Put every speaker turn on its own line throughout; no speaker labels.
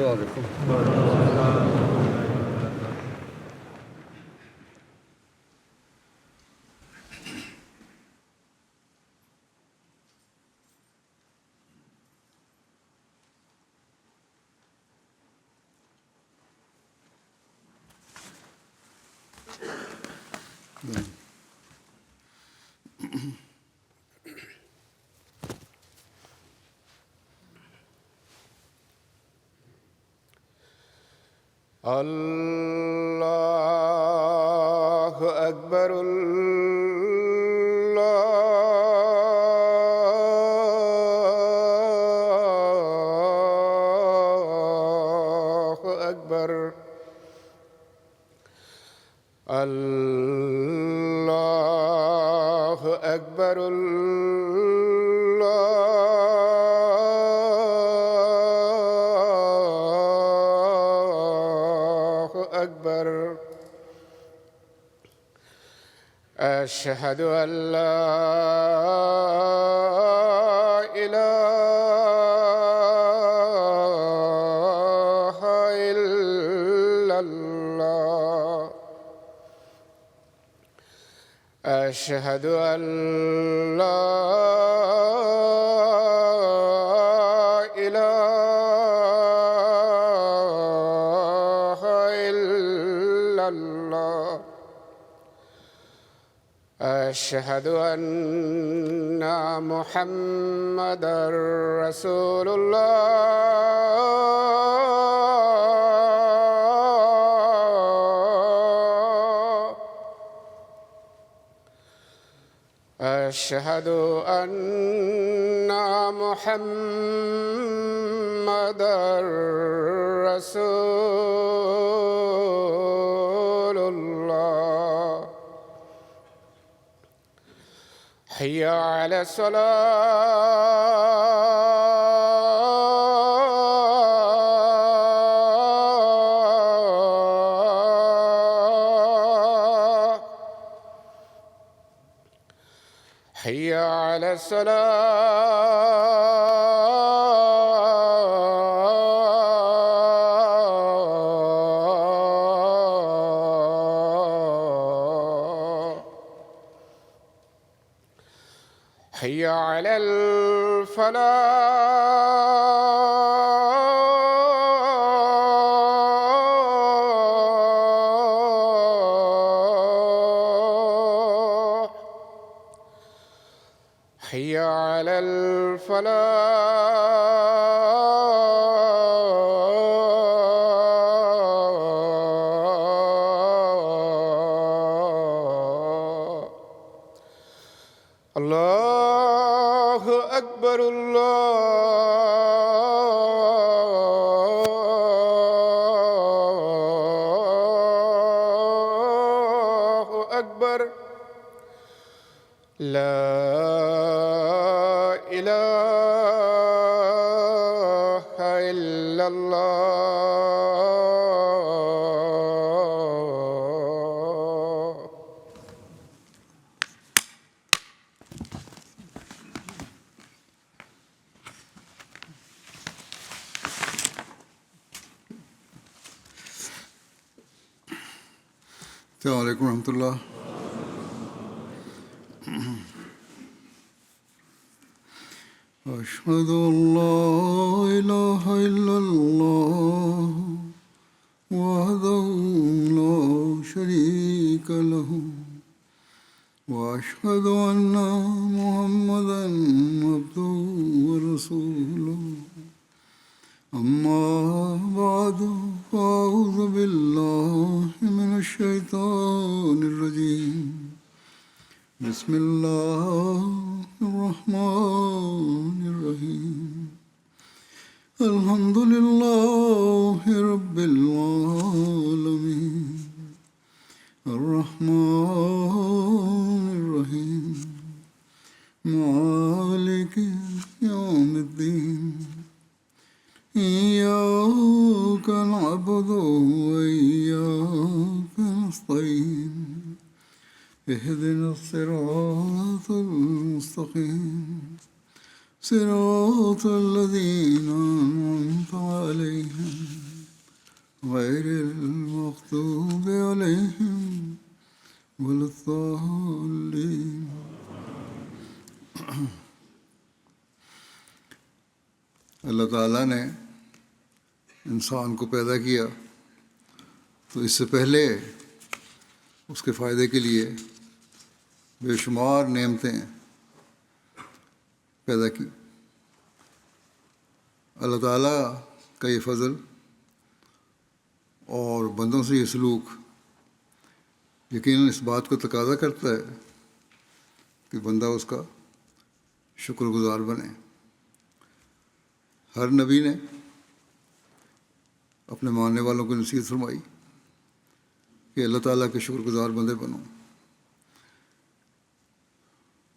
السلام علیکم. اللہ اکبر اللہ اکبر اللہ اکبر أشهد أن لا إله إلا الله أشهد أن لا إله إلا الله أشهد أن محمدًا رسول الله أشهد أن محمدًا رسول الله حي على الصلاة حي على الصلاة حي على الفلاح حي على الفلاح الله أكبر الله أكبر لا إله إلا الله.
السلام علیکم ورحمۃ اللہ. أشهد أن لا إله إلا الله وحده لا شريك له وأشهد أن محمدًا عبده ورسوله أما بعد فأعوذ بالله من الشيطان الرجيم بسم الله الرحمن الرحيم الحمد لله رب العالمين الرحمن الرحيم مالك يوم الدين إياك نعبد وإياك نستعين اهدنا الصراط المستقيم صراط الذين أنعمت عليهم غير المغضوب عليهم ولا الضالين. اللہ تعالیٰ نے انسان کو پیدا کیا تو اس سے پہلے اس کے فائدے کے لیے بے شمار نعمتیں پیدا کی. اللہ تعالیٰ کا یہ فضل اور بندوں سے یہ سلوک یقیناً اس بات کو تقاضا کرتا ہے کہ بندہ اس کا شکر گزار بنے. ہر نبی نے اپنے ماننے والوں کو نصیحت فرمائی کہ اللہ تعالیٰ کے شکر گزار بندے بنو،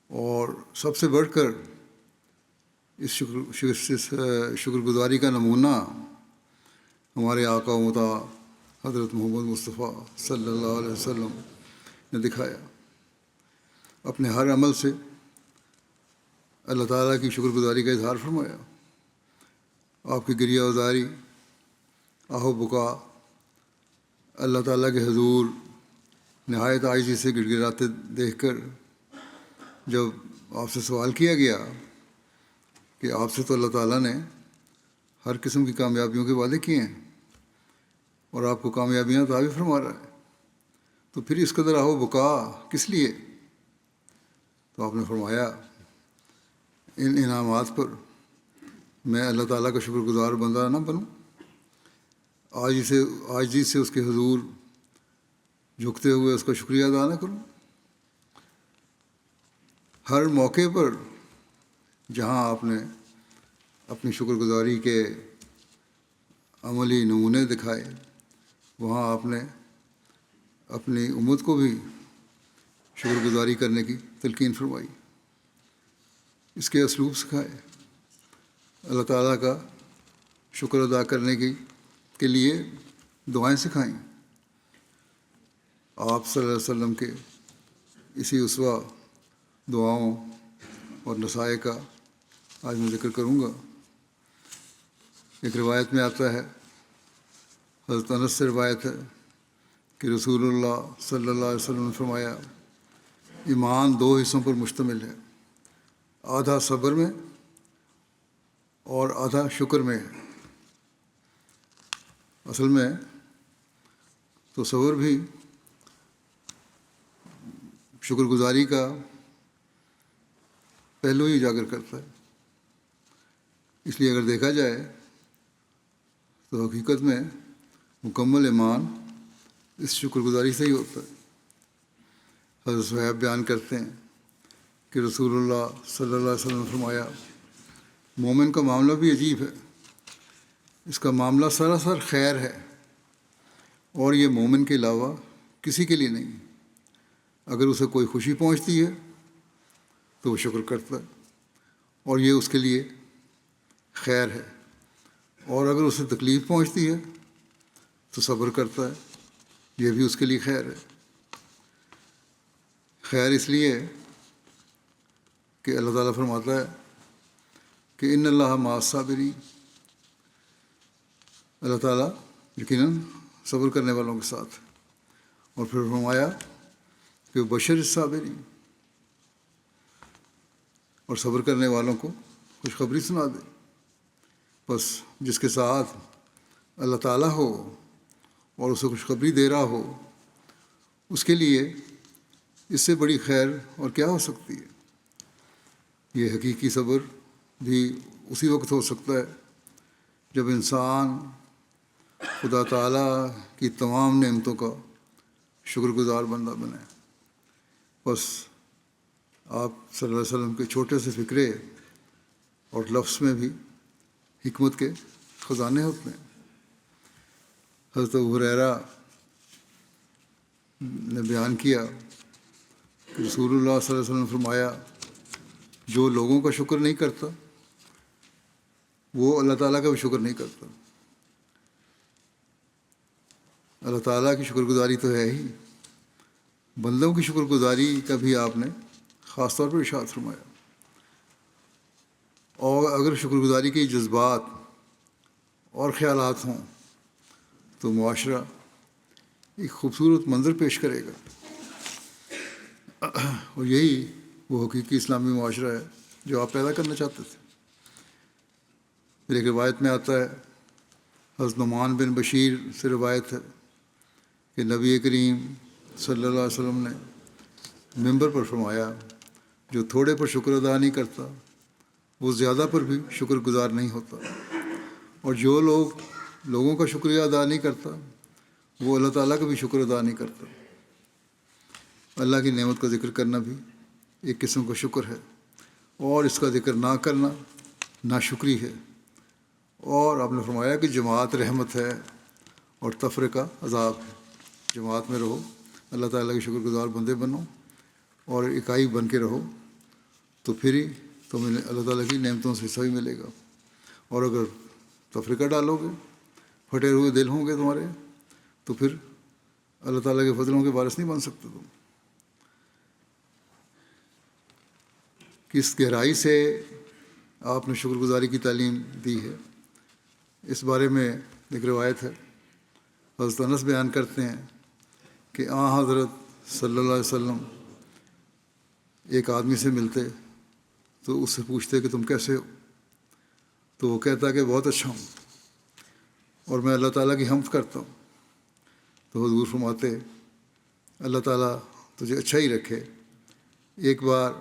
اور سب سے بڑھ کر اس شکر گزاری کا نمونہ ہمارے آقا و مطاع حضرت محمد مصطفیٰ صلی اللہ علیہ وسلم نے دکھایا. اپنے ہر عمل سے اللہ تعالیٰ کی شکر گزاری کا اظہار فرمایا. آپ کی گریہ ازاری، آہ و بکا اللہ تعالیٰ کے حضور نہایت عاجزی سے گڑ گڑاتے دیکھ کر جب آپ سے سوال کیا گیا کہ آپ سے تو اللہ تعالیٰ نے ہر قسم کی کامیابیوں کے وعدے کیے ہیں اور آپ کو کامیابیاں عطا بھی فرما رہا ہے، تو پھر اس قدر آہ و بکا کس لیے؟ تو آپ نے فرمایا ان انعامات پر میں اللہ تعالیٰ کا شکر گزار بندہ نہ بنوں، عاجزی سے اس کے حضور جھکتے ہوئے اس کا شکریہ ادا نہ کروں. ہر موقع پر جہاں آپ نے اپنی شکر گزاری کے عملی نمونے دکھائے، وہاں آپ نے اپنی امت کو بھی شکر گزاری کرنے کی تلقین فرمائی، اس کے اسلوب سکھائے، اللہ تعالیٰ کا شکر ادا کرنے کے لیے دعائیں سکھائیں. آپ صلی اللہ علیہ وسلم کے اسی اسوہ دعاؤں اور نصائح کا آج میں ذکر کروں گا. ایک روایت میں آتا ہے، حضرت انس سے روایت ہے کہ رسول اللہ صلی اللہ علیہ وسلم نے فرمایا ایمان 2 حصوں پر مشتمل ہے، آدھا صبر میں اور آدھا شکر میں ہے. اصل میں تو صبر بھی شکر گزاری کا پہلو ہی اجاگر کرتا ہے. اس لیے اگر دیکھا جائے تو حقیقت میں مکمل ایمان اس شکر گزاری سے ہی ہوتا ہے. حضرت صحیح بیان کرتے ہیں کہ رسول اللہ صلی اللہ علیہ وسلم نے فرمایا مومن کا معاملہ بھی عجیب ہے، اس کا معاملہ سراسر خیر ہے اور یہ مومن کے علاوہ کسی کے لیے نہیں. اگر اسے کوئی خوشی پہنچتی ہے تو وہ شکر کرتا ہے اور یہ اس کے لیے خیر ہے، اور اگر اسے تکلیف پہنچتی ہے تو صبر کرتا ہے، یہ بھی اس کے لیے خیر ہے. خیر اس لیے کہ اللہ تعالیٰ فرماتا ہے کہ ان اللہ مع الصابرین، اللہ تعالیٰ یقیناً صبر کرنے والوں کے ساتھ. اور پھر فرمایا کہ بشر الصابرین، اور صبر کرنے والوں کو خوشخبری سنا دے. بس جس کے ساتھ اللہ تعالیٰ ہو اور اسے خوشخبری دے رہا ہو، اس کے لیے اس سے بڑی خیر اور کیا ہو سکتی ہے. یہ حقیقی صبر بھی اسی وقت ہو سکتا ہے جب انسان خدا تعالیٰ کی تمام نعمتوں کا شکر گزار بندہ بنے. بس آپ صلی اللہ علیہ وسلم کے چھوٹے سے فکرے اور لفظ میں بھی حکمت کے خزانے ہوتے ہیں. حضرت ابو ہریرہ نے بیان کیا کہ رسول اللہ صلی اللہ علیہ وسلم نے فرمایا جو لوگوں کا شکر نہیں کرتا وہ اللہ تعالیٰ کا بھی شکر نہیں کرتا. اللہ تعالیٰ کی شکر گزاری تو ہے ہی، بندوں کی شکر گزاری کا بھی آپ نے خاص طور پر ارشاد فرمایا. اور اگر شکر گزاری کے جذبات اور خیالات ہوں تو معاشرہ ایک خوبصورت منظر پیش کرے گا، اور یہی وہ حقیقی اسلامی معاشرہ ہے جو آپ پیدا کرنا چاہتے تھے۔ پھر ایک روایت میں آتا ہے، حضرت نعمان بن بشیر سے روایت ہے کہ نبی کریم صلی اللہ علیہ وسلم نے ممبر پر فرمایا، جو تھوڑے پر شکر ادا نہیں کرتا وہ زیادہ پر بھی شکر گزار نہیں ہوتا، اور جو لوگوں کا شکریہ ادا نہیں کرتا وہ اللہ تعالیٰ کا بھی شکر ادا نہیں کرتا۔ اللہ کی نعمت کا ذکر کرنا بھی ایک قسم کا شکر ہے، اور اس کا ذکر نہ کرنا ناشکری ہے۔ اور آپ نے فرمایا کہ جماعت رحمت ہے اور تفرقہ عذاب ہے۔ جماعت میں رہو، اللہ تعالیٰ کے شکر گزار بندے بنو اور اکائی بن کے رہو، تو پھر ہی تمہیں اللہ تعالیٰ کی نعمتوں سے حصہ بھی ملے گا۔ اور اگر تفرقہ ڈالو گے، پھٹے ہوئے دل ہوں گے تمہارے، تو پھر اللہ تعالیٰ کے فضلوں کے وارث نہیں بن سکتے تم۔ کس گہرائی سے آپ نے شکر گزاری کی تعلیم دی ہے، اس بارے میں ایک روایت ہے۔ حضرت انس بیان کرتے ہیں کہ حضرت صلی اللہ علیہ وسلم ایک آدمی سے ملتے تو اس سے پوچھتے کہ تم کیسے ہو، تو وہ کہتا کہ بہت اچھا ہوں اور میں اللہ تعالیٰ کی حمد کرتا ہوں۔ تو حضور فرماتے، اللہ تعالیٰ تجھے اچھا ہی رکھے۔ ایک بار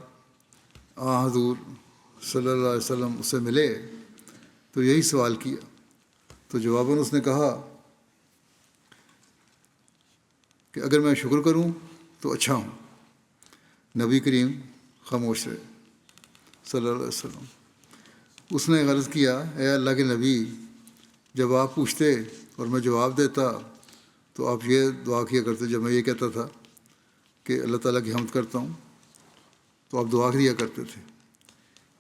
حضور صلی اللہ علیہ وسلم اس سے ملے تو یہی سوال کیا، تو جواباً اس نے کہا کہ اگر میں شکر کروں تو اچھا ہوں۔ نبی کریم خاموش رہے صلی اللہ علیہ وسلم۔ اس نے عرض کیا، اے اللہ کے نبی، جب آپ پوچھتے اور میں جواب دیتا تو آپ یہ دعا کیا کرتے، جب میں یہ کہتا تھا کہ اللہ تعالیٰ کی حمد کرتا ہوں تو آپ دعا دیا کرتے تھے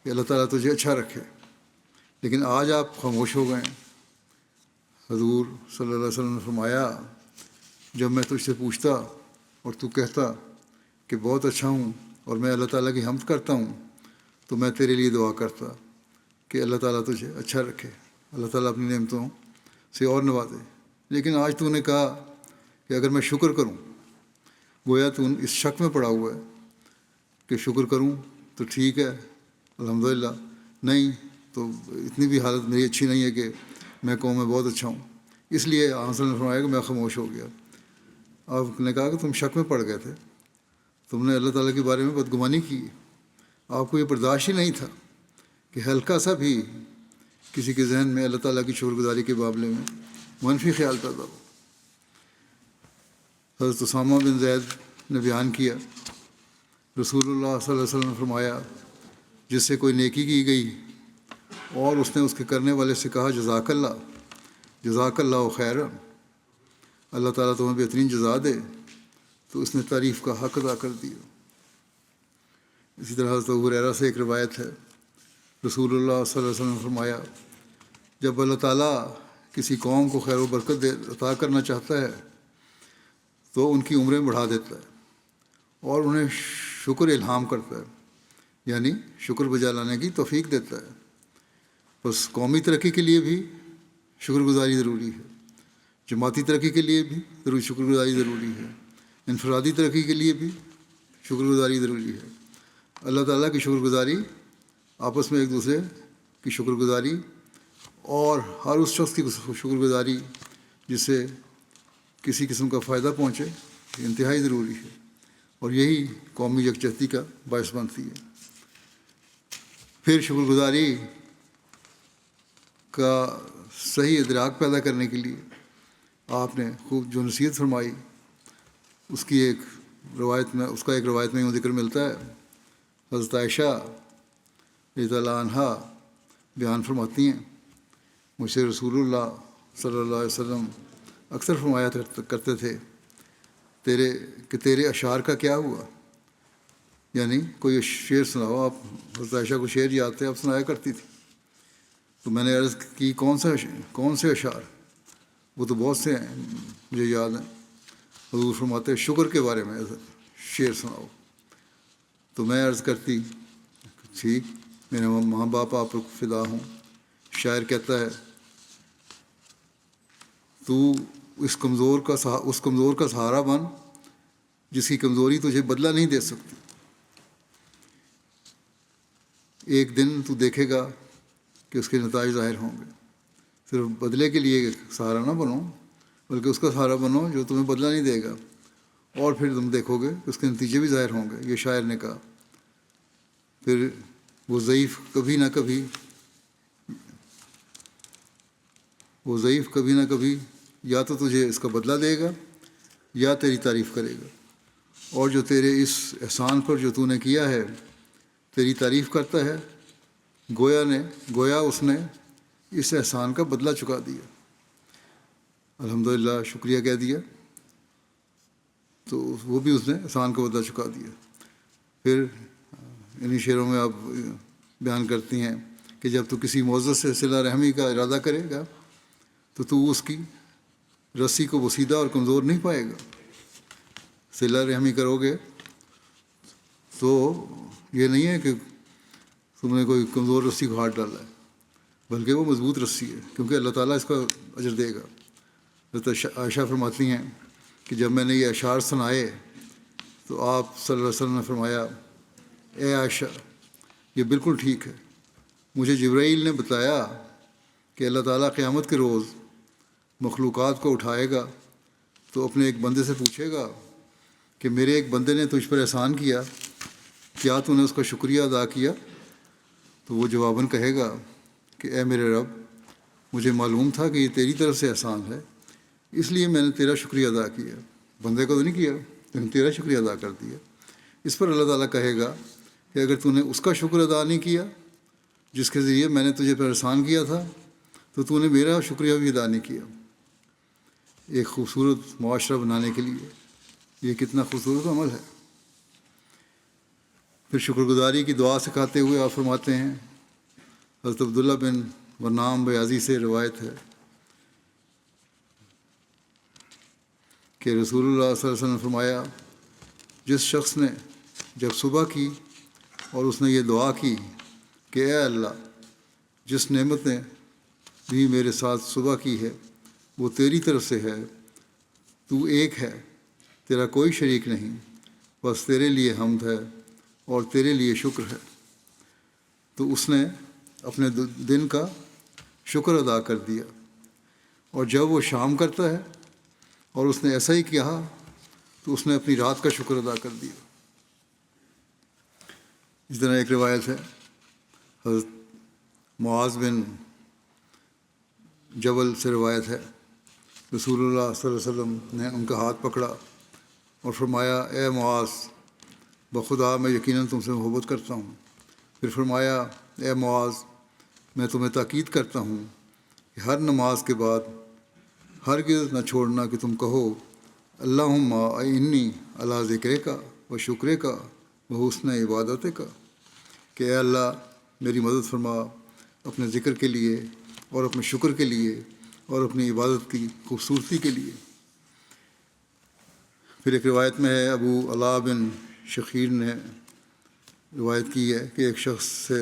کہ اللہ تعالیٰ تجھے اچھا رکھے، لیکن آج آپ خاموش ہو گئے ہیں۔ حضور صلی اللہ علیہ وسلم نے فرمایا، جب میں تجھ سے پوچھتا اور تو کہتا کہ بہت اچھا ہوں اور میں اللہ تعالیٰ کی حمد کرتا ہوں تو میں تیرے لیے دعا کرتا کہ اللہ تعالیٰ تجھے اچھا رکھے، اللہ تعالیٰ اپنی نعمتوں سے اور نوازے۔ لیکن آج تو نے کہا کہ اگر میں شکر کروں، گویا تو اس شک میں پڑا ہوا ہے کہ شکر کروں تو ٹھیک ہے الحمدللہ، نہیں تو اتنی بھی حالت میری اچھی نہیں ہے کہ میں کہوں میں بہت اچھا ہوں۔ اس لیے حضرت نے فرمایا کہ میں خاموش ہو گیا۔ آپ نے کہا کہ تم شک میں پڑ گئے تھے، تم نے اللہ تعالیٰ کے بارے میں بدگمانی کی، آپ کو یہ برداشت ہی نہیں تھا کہ ہلکا سا بھی کسی کے ذہن میں اللہ تعالیٰ کی شکر گزاری کے معاملے میں منفی خیال پیدا ہو۔ حضرت اسامہ بن زید نے بیان کیا، رسول اللہ صلی اللہ علیہ وسلم نے فرمایا، جس سے کوئی نیکی کی گئی اور اس نے اس کے کرنے والے سے کہا جزاک اللہ خیر، اللہ تعالیٰ تمہیں بہترین جزا دے، تو اس نے تعریف کا حق ادا کر دیا۔ اسی طرح حضرت ابو ہریرہ سے ایک روایت ہے، رسول اللہ صلی اللہ علیہ وسلم نے فرمایا، جب اللہ تعالیٰ کسی قوم کو خیر و برکت عطا کرنا چاہتا ہے تو ان کی عمریں بڑھا دیتا ہے اور انہیں شکر الہام کرتا ہے، یعنی شکر بجا لانے کی توفیق دیتا ہے۔ بس قومی ترقی کے لیے بھی شکر گزاری ضروری ہے، جماعتی ترقی کے لیے بھی شکر گزاری ضروری ہے، انفرادی ترقی کے لیے بھی شکر گزاری ضروری ہے۔ اللہ تعالیٰ کی شکر گزاری، آپس میں ایک دوسرے کی شکر گزاری اور ہر اس شخص کی شکر گزاری جس سے کسی قسم کا فائدہ پہنچے، یہ انتہائی ضروری ہے، اور یہی قومی یکجہتی کا باعث بنتی ہے۔ پھر شکر گزاری کا صحیح ادراک پیدا کرنے کے لیے آپ نے خوب جو نصیحت فرمائی، اس کا ایک روایت میں یوں ذکر ملتا ہے۔ حضرت عائشہ رضی اللہ عنہا بیان فرماتی ہیں، مجھ سے رسول اللہ صلی اللہ علیہ وسلم اکثر فرمایا کرتے تھے تیرے اشعار کا کیا ہوا، یعنی کوئی شعر سناؤ۔ آپ حضرت عائشہ کو شعر یاد تھے، آپ سنایا کرتی تھی۔ تو میں نے عرض کی کون سے اشعار؟ وہ تو بہت سے ہیں، مجھے یاد ہیں۔ حضور فرماتے شکر کے بارے میں شعر سناؤ، تو میں عرض کرتی ٹھیک میرے ماں باپ آپ پر فدا ہوں۔ شاعر کہتا ہے تو اس کمزور کا سہارا بن جس کی کمزوری تجھے بدلہ نہیں دے سکتی۔ ایک دن تو دیکھے گا کہ اس کے نتائج ظاہر ہوں گے۔ صرف بدلے کے لیے سہارا نہ بنو، بلکہ اس کا سہارا بنو جو تمہیں بدلہ نہیں دے گا، اور پھر تم دیکھو گے کہ اس کے نتیجے بھی ظاہر ہوں گے۔ یہ شاعر نے کہا۔ پھر وہ ضعیف کبھی نہ کبھی یا تو تجھے اس کا بدلہ دے گا یا تیری تعریف کرے گا، اور جو تیرے اس احسان پر جو تو نے کیا ہے تیری تعریف کرتا ہے، گویا اس نے اس احسان کا بدلہ چکا دیا، الحمدللہ شکریہ کہہ دیا، تو وہ بھی اس نے احسان کا بدلہ چکا دیا۔ پھر انہی شعروں میں آپ بیان کرتی ہیں کہ جب تو کسی معزز سے صلہ رحمی کا ارادہ کرے گا تو اس کی رسی کو بسیدہ اور کمزور نہیں پائے گا۔ صلہ رحمی کرو گے تو یہ نہیں ہے کہ تم نے کوئی کمزور رسی کو ہاتھ ڈالا ہے، بلکہ وہ مضبوط رسی ہے، کیونکہ اللہ تعالیٰ اس کا اجر دے گا۔ حضرت عائشہ فرماتی ہیں کہ جب میں نے یہ اشعار سنائے تو آپ صلی اللہ علیہ وسلم نے فرمایا، اے عائشہ یہ بالکل ٹھیک ہے، مجھے جبرائیل نے بتایا کہ اللہ تعالیٰ قیامت کے روز مخلوقات کو اٹھائے گا تو اپنے ایک بندے سے پوچھے گا کہ میرے ایک بندے نے تجھ پر احسان کیا، کیا تو نے اس کا شکریہ ادا کیا؟ تو وہ جواباً کہے گا کہ اے میرے رب، مجھے معلوم تھا کہ یہ تیری طرف سے احسان ہے، اس لیے میں نے تیرا شکریہ ادا کیا، بندے کو تو نہیں کیا لیکن تیرا شکریہ ادا کر دیا۔ اس پر اللہ تعالیٰ کہے گا کہ اگر تو نے اس کا شکر ادا نہیں کیا جس کے ذریعے میں نے تجھے پر احسان کیا تھا تو نے میرا شکریہ بھی ادا نہیں کیا۔ ایک خوبصورت معاشرہ بنانے کے لیے یہ کتنا خوبصورت عمل ہے۔ پھر شکر گزاری کی دعا سکھاتے ہوئے آپ فرماتے ہیں، حضرت عبداللہ بن ورنام بیازی سے روایت ہے کہ رسول اللہ صلی اللہ علیہ وسلم نے فرمایا، جس شخص نے جب صبح کی اور اس نے یہ دعا کی کہ اے اللہ، جس نعمت نے بھی میرے ساتھ صبح کی ہے وہ تیری طرف سے ہے، تو ایک ہے، تیرا کوئی شریک نہیں، بس تیرے لیے حمد ہے اور تیرے لیے شکر ہے، تو اس نے اپنے دن کا شکر ادا کر دیا، اور جب وہ شام کرتا ہے اور اس نے ایسا ہی کیا تو اس نے اپنی رات کا شکر ادا کر دیا۔ اس طرح ایک روایت ہے، حضرت معاذ بن جبل سے روایت ہے، رسول اللہ صلی اللہ علیہ وسلم نے ان کا ہاتھ پکڑا اور فرمایا، اے معاذ، بخدا میں یقیناً تم سے محبت کرتا ہوں۔ پھر فرمایا، اے معاذ، میں تمہیں تاکید کرتا ہوں کہ ہر نماز کے بعد ہرگز نہ چھوڑنا کہ تم کہو، اللہم اعنی علی ذکرک و شکرک و حسن عبادتک، کہ اے اللہ میری مدد فرما اپنے ذکر کے لیے اور اپنے شکر کے لیے اور اپنی عبادت کی خوبصورتی کے لیے۔ پھر ایک روایت میں ہے، ابو علا بن شخیر نے روایت کی ہے کہ ایک شخص سے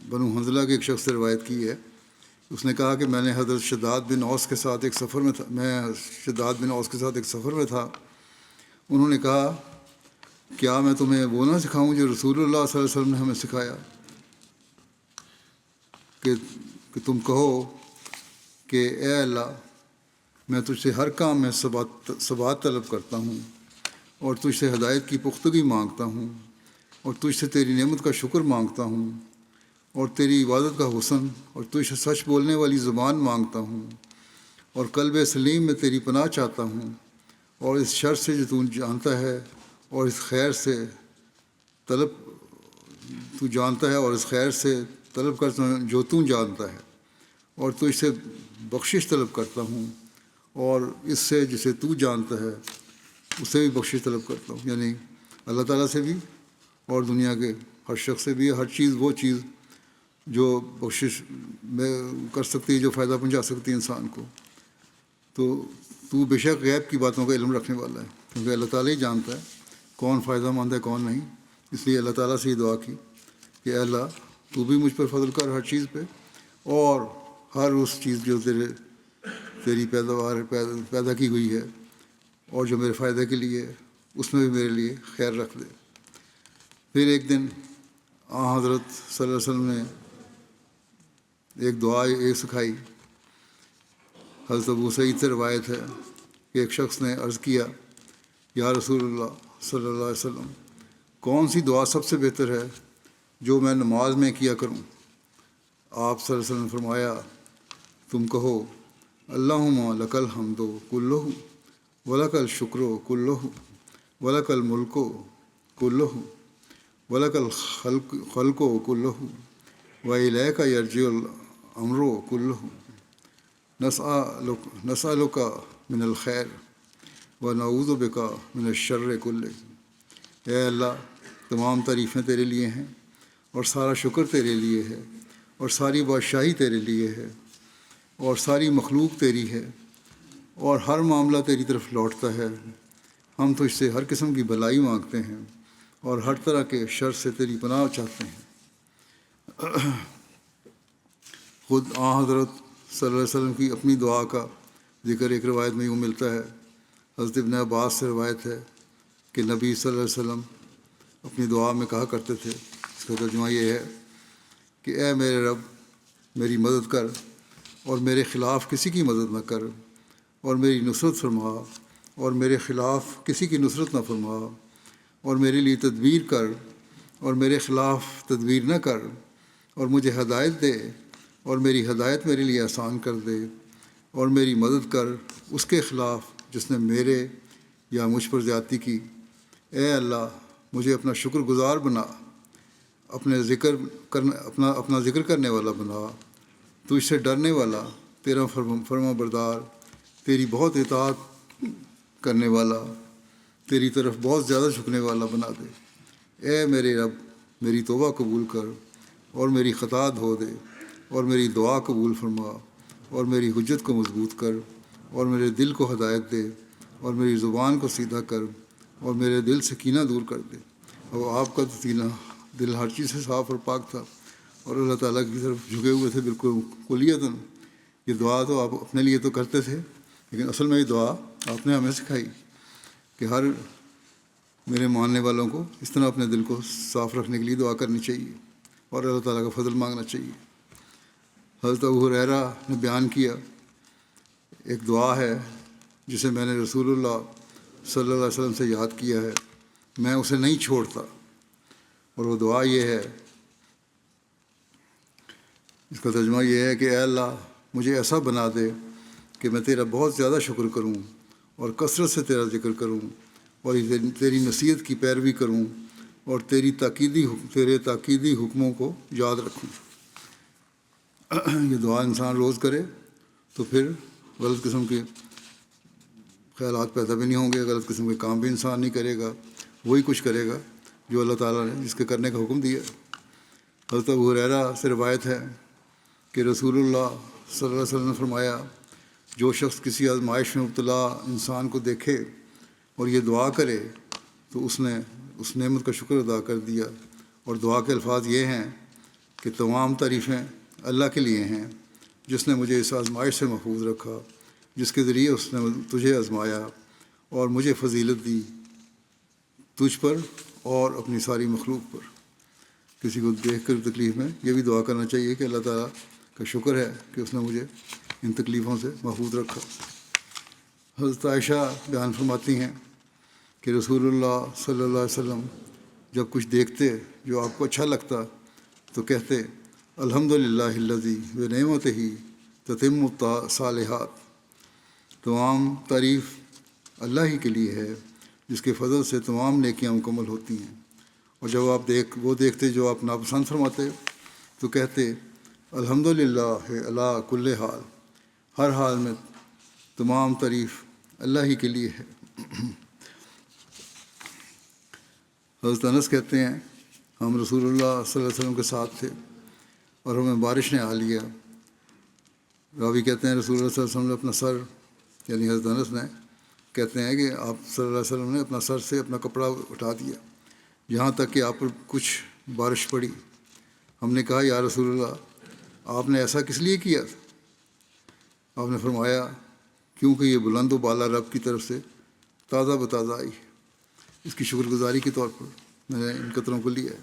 بنو حنظلہ کے ایک شخص سے روایت کی ہے، اس نے کہا کہ میں نے حضرت شداد بن اوس کے ساتھ ایک سفر میں تھا، انہوں نے کہا، کیا میں تمہیں وہ نہ سکھاؤں جو رسول اللہ صلی اللہ علیہ وسلم نے ہمیں سکھایا، کہ تم کہو کہ اے اللہ، میں تجھ سے ہر کام میں ثبات طلب کرتا ہوں اور تجھ سے ہدایت کی پختگی مانگتا ہوں اور تجھ سے تیری نعمت کا شکر مانگتا ہوں اور تیری عبادت کا حسن اور تجھ سے سچ بولنے والی زبان مانگتا ہوں اور قلب سلیم میں تیری پناہ چاہتا ہوں، اور اس شر سے جو تو جانتا ہے اور اس خیر سے طلب کرتا ہوں جو تو جانتا ہے، اور تجھ سے بخشش طلب کرتا ہوں، اور اس سے جسے تو جانتا ہے اس سے بھی بخشش طلب کرتا ہوں، یعنی اللہ تعالیٰ سے بھی اور دنیا کے ہر شخص سے بھی، ہر چیز وہ چیز جو بخشش میں کر سکتی ہے، جو فائدہ پہنچا سکتی ہے انسان کو، تو بے شک غیب کی باتوں کا علم رکھنے والا ہے، کیونکہ اللہ تعالیٰ ہی جانتا ہے کون فائدہ مند ہے کون نہیں، اس لیے اللہ تعالیٰ سے یہ دعا کی کہ اے اللہ تو بھی مجھ پر فضل کر ہر چیز پہ، اور ہر اس چیز جو تیری پیداوار پیدا کی ہوئی ہے اور جو میرے فائدے کے لیے ہے، اس میں بھی میرے لیے خیر رکھ دے۔ پھر ایک دن حضرت صلی اللہ علیہ وسلم نے ایک دعا ایک سکھائی۔ حضرت ابو سعید سے روایت ہے کہ ایک شخص نے عرض کیا یا رسول اللہ صلی اللہ علیہ وسلم، کون سی دعا سب سے بہتر ہے جو میں نماز میں کیا کروں؟ آپ صلی اللہ علیہ وسلم نے فرمایا، تم کہو اللہم لک الحمد کلہ ولک الشکر کلہ ولک الملک کلہ ولک الخلق کلہ وإلیک یرجع الامر کلہ نسألک من الخیر ونعوذ بک من الشر کلہ۔ اے اللہ تمام تعریفیں تیرے لیے ہیں اور سارا شکر تیرے لیے ہے اور ساری بادشاہی تیرے لیے ہے اور ساری مخلوق تیری ہے اور ہر معاملہ تیری طرف لوٹتا ہے۔ ہم تو اس سے ہر قسم کی بھلائی مانگتے ہیں اور ہر طرح کے شر سے تیری پناہ چاہتے ہیں۔ خود حضرت صلی اللہ علیہ وسلم کی اپنی دعا کا ذکر ایک روایت میں یوں ملتا ہے۔ حضرت ابن عباس سے روایت ہے کہ نبی صلی اللہ علیہ وسلم اپنی دعا میں کہا کرتے تھے، اس کا ترجمہ یہ ہے کہ اے میرے رب میری مدد کر اور میرے خلاف کسی کی مدد نہ کر، اور میری نصرت فرما اور میرے خلاف کسی کی نصرت نہ فرما، اور میرے لیے تدبیر کر اور میرے خلاف تدبیر نہ کر، اور مجھے ہدایت دے اور میری ہدایت میرے لیے آسان کر دے، اور میری مدد کر اس کے خلاف جس نے میرے یا مجھ پر زیادتی کی۔ اے اللہ مجھے اپنا شکر گزار بنا، اپنا ذکر کرنے والا بنا، تو اس سے ڈرنے والا، تیرا فرما بردار، تیری بہت اطاعت کرنے والا، تیری طرف بہت زیادہ جھکنے والا بنا دے۔ اے میرے رب میری توبہ قبول کر اور میری خطا دھو دے اور میری دعا قبول فرما اور میری حجت کو مضبوط کر اور میرے دل کو ہدایت دے اور میری زبان کو سیدھا کر اور میرے دل سے کینہ دور کر دے۔ اور آپ کا تو دل ہر چیز سے صاف اور پاک تھا اور اللہ تعالیٰ کی طرف جھکے ہوئے تھے بالکل کلیتاً۔ یہ دعا تو آپ اپنے لیے تو کرتے تھے، لیکن اصل میں یہ دعا آپ نے ہمیں سکھائی کہ ہر میرے ماننے والوں کو اس طرح اپنے دل کو صاف رکھنے کے لیے دعا کرنی چاہیے اور اللہ تعالیٰ کا فضل مانگنا چاہیے۔ حضرت ابو ہریرہ نے بیان کیا ایک دعا ہے جسے میں نے رسول اللہ صلی اللہ علیہ وسلم سے یاد کیا ہے، میں اسے نہیں چھوڑتا، اور وہ دعا یہ ہے، اس کا ترجمہ یہ ہے کہ اے اللہ مجھے ایسا بنا دے کہ میں تیرا بہت زیادہ شکر کروں اور کثرت سے تیرا ذکر کروں اور تیری نصیحت کی پیروی کروں اور تیرے تاکیدی حکموں کو یاد رکھوں۔ یہ دعا انسان روز کرے تو پھر غلط قسم کے خیالات پیدا بھی نہیں ہوں گے، غلط قسم کے کام بھی انسان نہیں کرے گا، وہی کچھ کرے گا جو اللہ تعالیٰ نے جس کے کرنے کا حکم دیا۔ حضرت ابو ہریرہ سے روایت ہے کہ رسول اللہ صلی اللہ علیہ وسلم نے فرمایا، جو شخص کسی آزمائش میں مبتلا انسان کو دیکھے اور یہ دعا کرے تو اس نے اس نعمت کا شکر ادا کر دیا۔ اور دعا کے الفاظ یہ ہیں کہ تمام تعریفیں اللہ کے لیے ہیں جس نے مجھے اس آزمائش سے محفوظ رکھا، جس کے ذریعے اس نے تجھے آزمایا اور مجھے فضیلت دی تجھ پر اور اپنی ساری مخلوق پر۔ کسی کو دیکھ کر تکلیف میں یہ بھی دعا کرنا چاہیے کہ اللہ تعالیٰ کا شکر ہے کہ اس نے مجھے ان تکلیفوں سے محفوظ رکھا۔ حضرت عائشہ بیان فرماتی ہیں کہ رسول اللہ صلی اللہ علیہ وسلم جب کچھ دیکھتے جو آپ کو اچھا لگتا تو کہتے الحمدللہ الذی بنعمتہ تتم الصالحات، تمام تعریف اللہ ہی کے لیے ہے جس کے فضل سے تمام نیکیاں مکمل ہوتی ہیں۔ اور جب آپ وہ دیکھتے جو آپ ناپسند فرماتے تو کہتے الحمدللہ علی کل حال، ہر حال میں تمام تعریف اللہ ہی کے لیے ہے۔ حضرت انس کہتے ہیں ہم رسول اللہ صلی اللہ علیہ وسلم کے ساتھ تھے اور ہمیں بارش نے آ لیا۔ راوی کہتے ہیں رسول اللہ صلی اللہ علیہ وسلم نے اپنا سر، یعنی حضرت انس نے کہتے ہیں کہ آپ صلی اللہ علیہ وسلم نے اپنا سر سے اپنا کپڑا اٹھا دیا یہاں تک کہ آپ پر کچھ بارش پڑی. ہم نے کہا یا رسول اللہ آپ نے ایسا کس لیے کیا تھا؟ آپ نے فرمایا کیونکہ یہ بلند و بالا رب کی طرف سے تازہ بتازہ آئی ہے، اس کی شکر گزاری کے طور پر میں نے ان قطروں کو لیا ہے.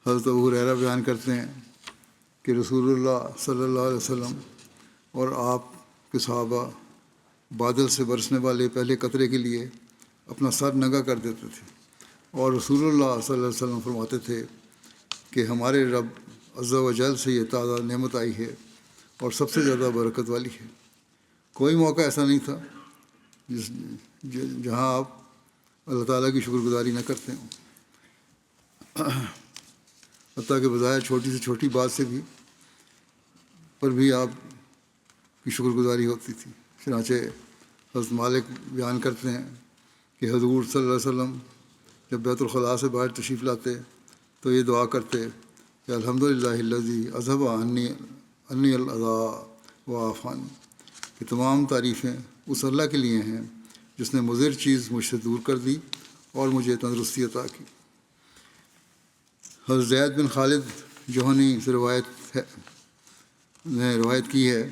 حضرت ابو ہریرہ بیان کرتے ہیں کہ رسول اللہ صلی اللہ علیہ وسلم اور آپ کے صحابہ بادل سے برسنے والے پہلے قطرے کے لیے اپنا سر ننگا کر دیتے تھے، اور رسول اللہ صلی اللہ علیہ وسلم فرماتے تھے کہ ہمارے رب عز و جل سے یہ تازہ نعمت آئی ہے اور سب سے زیادہ برکت والی ہے. کوئی موقع ایسا نہیں تھا جہاں آپ اللہ تعالیٰ کی شکر گزاری نہ کرتے ہوں، حتیٰ کہ بظاہر چھوٹی سے چھوٹی بات سے بھی پر بھی آپ کی شکر گزاری ہوتی تھی. چنانچہ حضرت مالک بیان کرتے ہیں کہ حضور صلی اللہ علیہ وسلم جب بیت الخلاء سے باہر تشریف لاتے تو یہ دعا کرتے کہ الحمدللہ الذی اذھب عنی الاذی وعافانی، کہ تمام تعریفیں اس اللہ کے لیے ہیں جس نے مضر چیز مجھ سے دور کر دی اور مجھے تندرستی عطا کی. حضرت زید بن خالد جوہنی سے روایت کی ہے،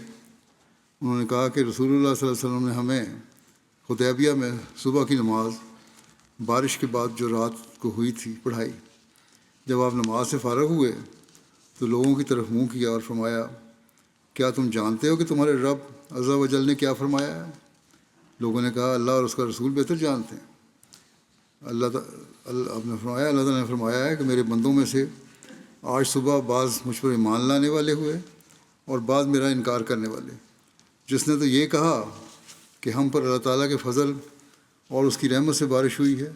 انہوں نے کہا کہ رسول اللہ صلی اللہ علیہ وسلم نے ہمیں حدیبیہ میں صبح کی نماز بارش کے بعد جو رات کو ہوئی تھی پڑھائی. جب آپ نماز سے فارغ ہوئے تو لوگوں کی طرف منہ کیا اور فرمایا کیا تم جانتے ہو کہ تمہارے رب عز و جل نے کیا فرمایا ہے؟ لوگوں نے کہا اللہ اور اس کا رسول بہتر جانتے ہیں. آپ نے فرمایا اللہ تعالیٰ نے فرمایا ہے کہ میرے بندوں میں سے آج صبح بعض مجھ پر ایمان لانے والے ہوئے اور بعض میرا انکار کرنے والے. جس نے تو یہ کہا کہ ہم پر اللہ تعالیٰ کے فضل اور اس کی رحمت سے بارش ہوئی ہے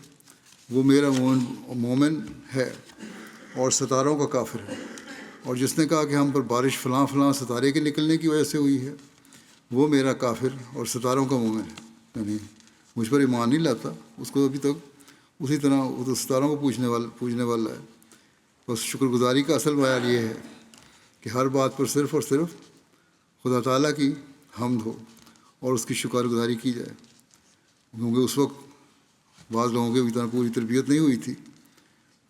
وہ میرا مومن ہے اور ستاروں کا کافر ہے، اور جس نے کہا کہ ہم پر بارش فلاں فلاں ستارے کے نکلنے کی وجہ سے ہوئی ہے وہ میرا کافر اور ستاروں کا مومن ہے. یعنی مجھ پر ایمان نہیں لاتا اس کو ابھی تک اسی طرح وہ تو ستاروں کو پوجنے والا ہے. بس شکر گزاری کا اصل معیار یہ ہے کہ ہر بات پر صرف اور صرف خدا تعالیٰ کی حمد ہو اور اس کی شکر گزاری کی جائے. کیونکہ اس وقت بعض لوگوں کے بھی طرح پوری تربیت نہیں ہوئی تھی،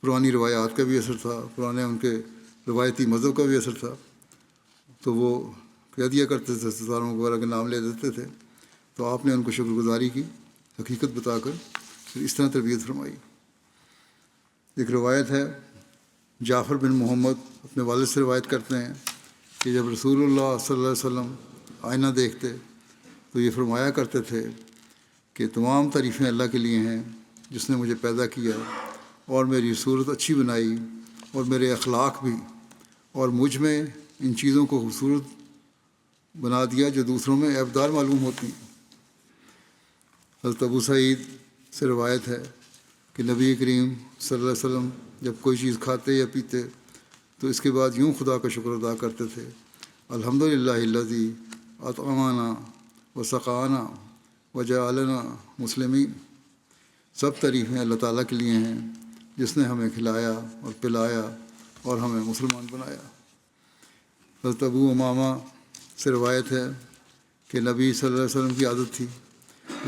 پرانی روایات کا بھی اثر تھا، پرانے ان کے روایتی مذہب کا بھی اثر تھا، تو وہ کہہ دیا کرتے تھے ستاروں وغیرہ کے نام لے دیتے تھے. تو آپ نے ان کو شکر گزاری کی حقیقت بتا کر پھر اس طرح تربیت فرمائی. ایک روایت ہے جعفر بن محمد اپنے والد سے روایت کرتے ہیں کہ جب رسول اللہ صلی اللہ علیہ وسلم آئینہ دیکھتے تو یہ فرمایا کرتے تھے کہ تمام تعریفیں اللہ کے لیے ہیں جس نے مجھے پیدا کیا اور میری صورت اچھی بنائی اور میرے اخلاق بھی، اور مجھ میں ان چیزوں کو خوبصورت بنا دیا جو دوسروں میں عیبدار معلوم ہوتی ہیں. حضرت ابو سعید سے روایت ہے کہ نبی کریم صلی اللہ علیہ وسلم جب کوئی چیز کھاتے یا پیتے تو اس کے بعد یوں خدا کا شکر ادا کرتے تھے الحمدللہ الذی اطعمنا وسقانا وجعلنا مسلمین. سب تعریفیں اللہ تعالیٰ کے لیے ہیں جس نے ہمیں کھلایا اور پلایا اور ہمیں مسلمان بنایا. حضرت ابو امامہ سے روایت ہے کہ نبی صلی اللہ علیہ وسلم کی عادت تھی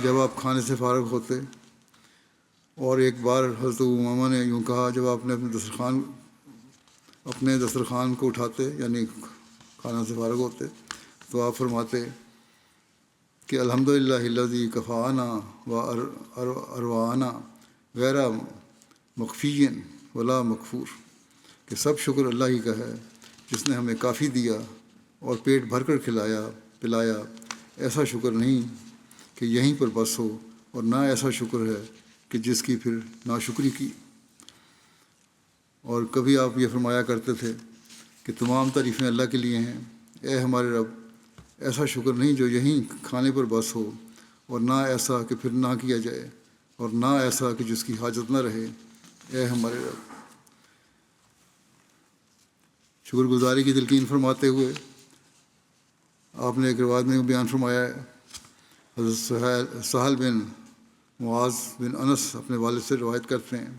جب آپ کھانے سے فارغ ہوتے، اور ایک بار حضرت ابو امامہ نے یوں کہا جب آپ نے اپنے دسترخوان کو اٹھاتے یعنی کھانا سے فارغ ہوتے تو آپ فرماتے کہ الحمدللہ الذی کفانا و اروانا غیر مخفی ولا مغفور، کہ سب شکر اللہ ہی کا ہے جس نے ہمیں کافی دیا اور پیٹ بھر کر کھلایا پلایا. ایسا شکر نہیں کہ یہیں پر بس ہو، اور نہ ایسا شکر ہے کہ جس کی پھر ناشکری کی. اور کبھی آپ یہ فرمایا کرتے تھے کہ تمام تعریفیں اللہ کے لیے ہیں، اے ہمارے رب ایسا شکر نہیں جو یہیں کھانے پر بس ہو، اور نہ ایسا کہ پھر نہ کیا جائے، اور نہ ایسا کہ جس کی حاجت نہ رہے، اے ہمارے رب. شکر گزاری کی تلقین فرماتے ہوئے آپ نے ایک روایت میں بیان فرمایا ہے، حضرت سہل بن معاذ بن انس اپنے والد سے روایت کرتے ہیں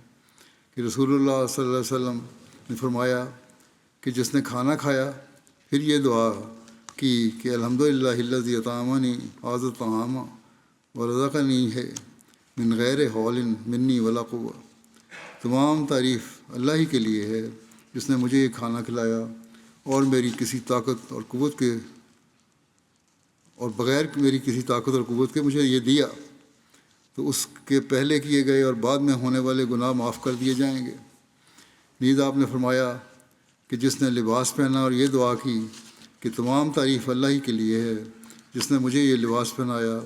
کہ رسول اللہ صلی اللہ علیہ وسلم نے فرمایا کہ جس نے کھانا کھایا پھر یہ دعا کی کہ الحمدللہ الذی اطعمنی ھذا الطعام ورزقنی ہے من غیر حول منی ولا قوہ۔ تمام تعریف اللہ ہی کے لیے ہے جس نے مجھے یہ کھانا کھلایا اور میری کسی طاقت اور قوت کے اور بغیر میری کسی طاقت اور قوت کے مجھے یہ دیا، تو اس کے پہلے کیے گئے اور بعد میں ہونے والے گناہ معاف کر دیے جائیں گے۔ نیز آپ نے فرمایا کہ جس نے لباس پہنا اور یہ دعا کی کہ تمام تعریف اللہ ہی کے لیے ہے جس نے مجھے یہ لباس پہنایا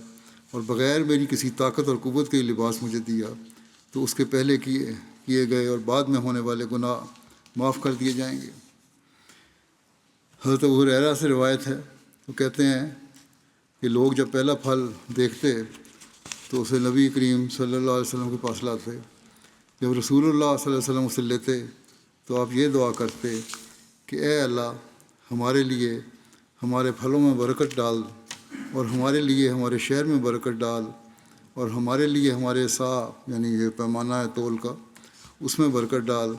اور بغیر میری کسی طاقت اور قوت کے یہ لباس مجھے دیا، تو اس کے پہلے کیے گئے اور بعد میں ہونے والے گناہ معاف کر دیے جائیں گے۔ حضرت ابو ہریرہ سے روایت ہے، وہ کہتے ہیں کہ لوگ جب پہلا پھل دیکھتے تو اسے نبی کریم صلی اللہ علیہ وسلم کے پاس لاتے، جب رسول اللہ صلی اللہ علیہ وسلم اسے لیتے تو آپ یہ دعا کرتے کہ اے اللہ ہمارے لیے ہمارے پھلوں میں برکت ڈال، اور ہمارے لیے ہمارے شہر میں برکت ڈال، اور ہمارے لیے ہمارے سا یعنی یہ پیمانہ ہے تول کا اس میں برکت ڈال،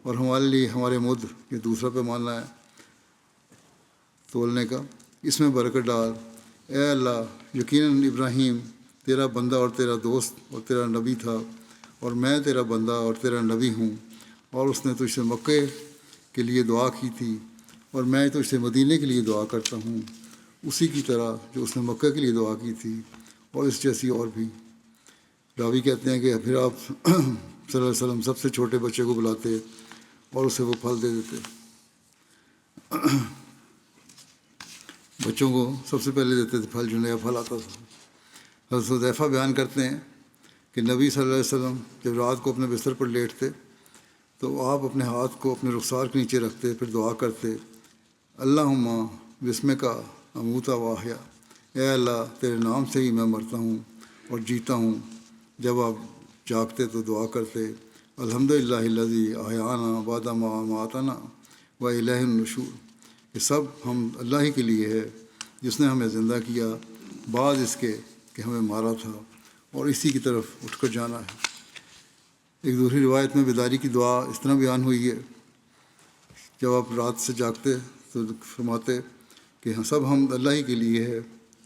اور ہمارے لیے ہمارے مد یہ دوسرا پیمانہ ہے تولنے کا اس میں برکت ڈال۔ اے اللہ یقیناً ابراہیم تیرا بندہ اور تیرا دوست اور تیرا نبی تھا، اور میں تیرا بندہ اور تیرا نبی ہوں، اور اس نے تجھ سے مکے کے لیے دعا کی تھی، اور میں تجھ سے مدینے کے لیے دعا کرتا ہوں اسی کی طرح جو اس نے مکے کے لیے دعا کی تھی، اور اس جیسی اور بھی۔ راوی کہتے ہیں کہ پھر آپ صلی اللہ علیہ وسلم سب سے چھوٹے بچے کو بلاتے اور اسے وہ پھل دے دیتے۔ بچوں کو سب سے پہلے دیتے تھے پھل، جو نیا پھل آتا تھا۔ حضرت حذیفہ بیان کرتے ہیں کہ نبی صلی اللہ علیہ وسلم جب رات کو اپنے بستر پر لیٹتے تو آپ اپنے ہاتھ کو اپنے رخسار کے نیچے رکھتے، پھر دعا کرتے اللہم بسمک اموت و احیا، اے اللہ تیرے نام سے ہی میں مرتا ہوں اور جیتا ہوں۔ جب آپ جاگتے تو دعا کرتے الحمدللہ الذی احیانا بعد ما اماتنا و الیہ النشور، یہ سب ہم اللہ ہی کے لیے ہے جس نے ہمیں زندہ کیا بعد اس کے کہ ہمیں مارا تھا، اور اسی کی طرف اٹھ کر جانا ہے۔ ایک دوسری روایت میں بیداری کی دعا اس طرح بیان ہوئی ہے، جب آپ رات سے جاگتے تو فرماتے کہ سب ہم اللہ ہی کے لیے ہے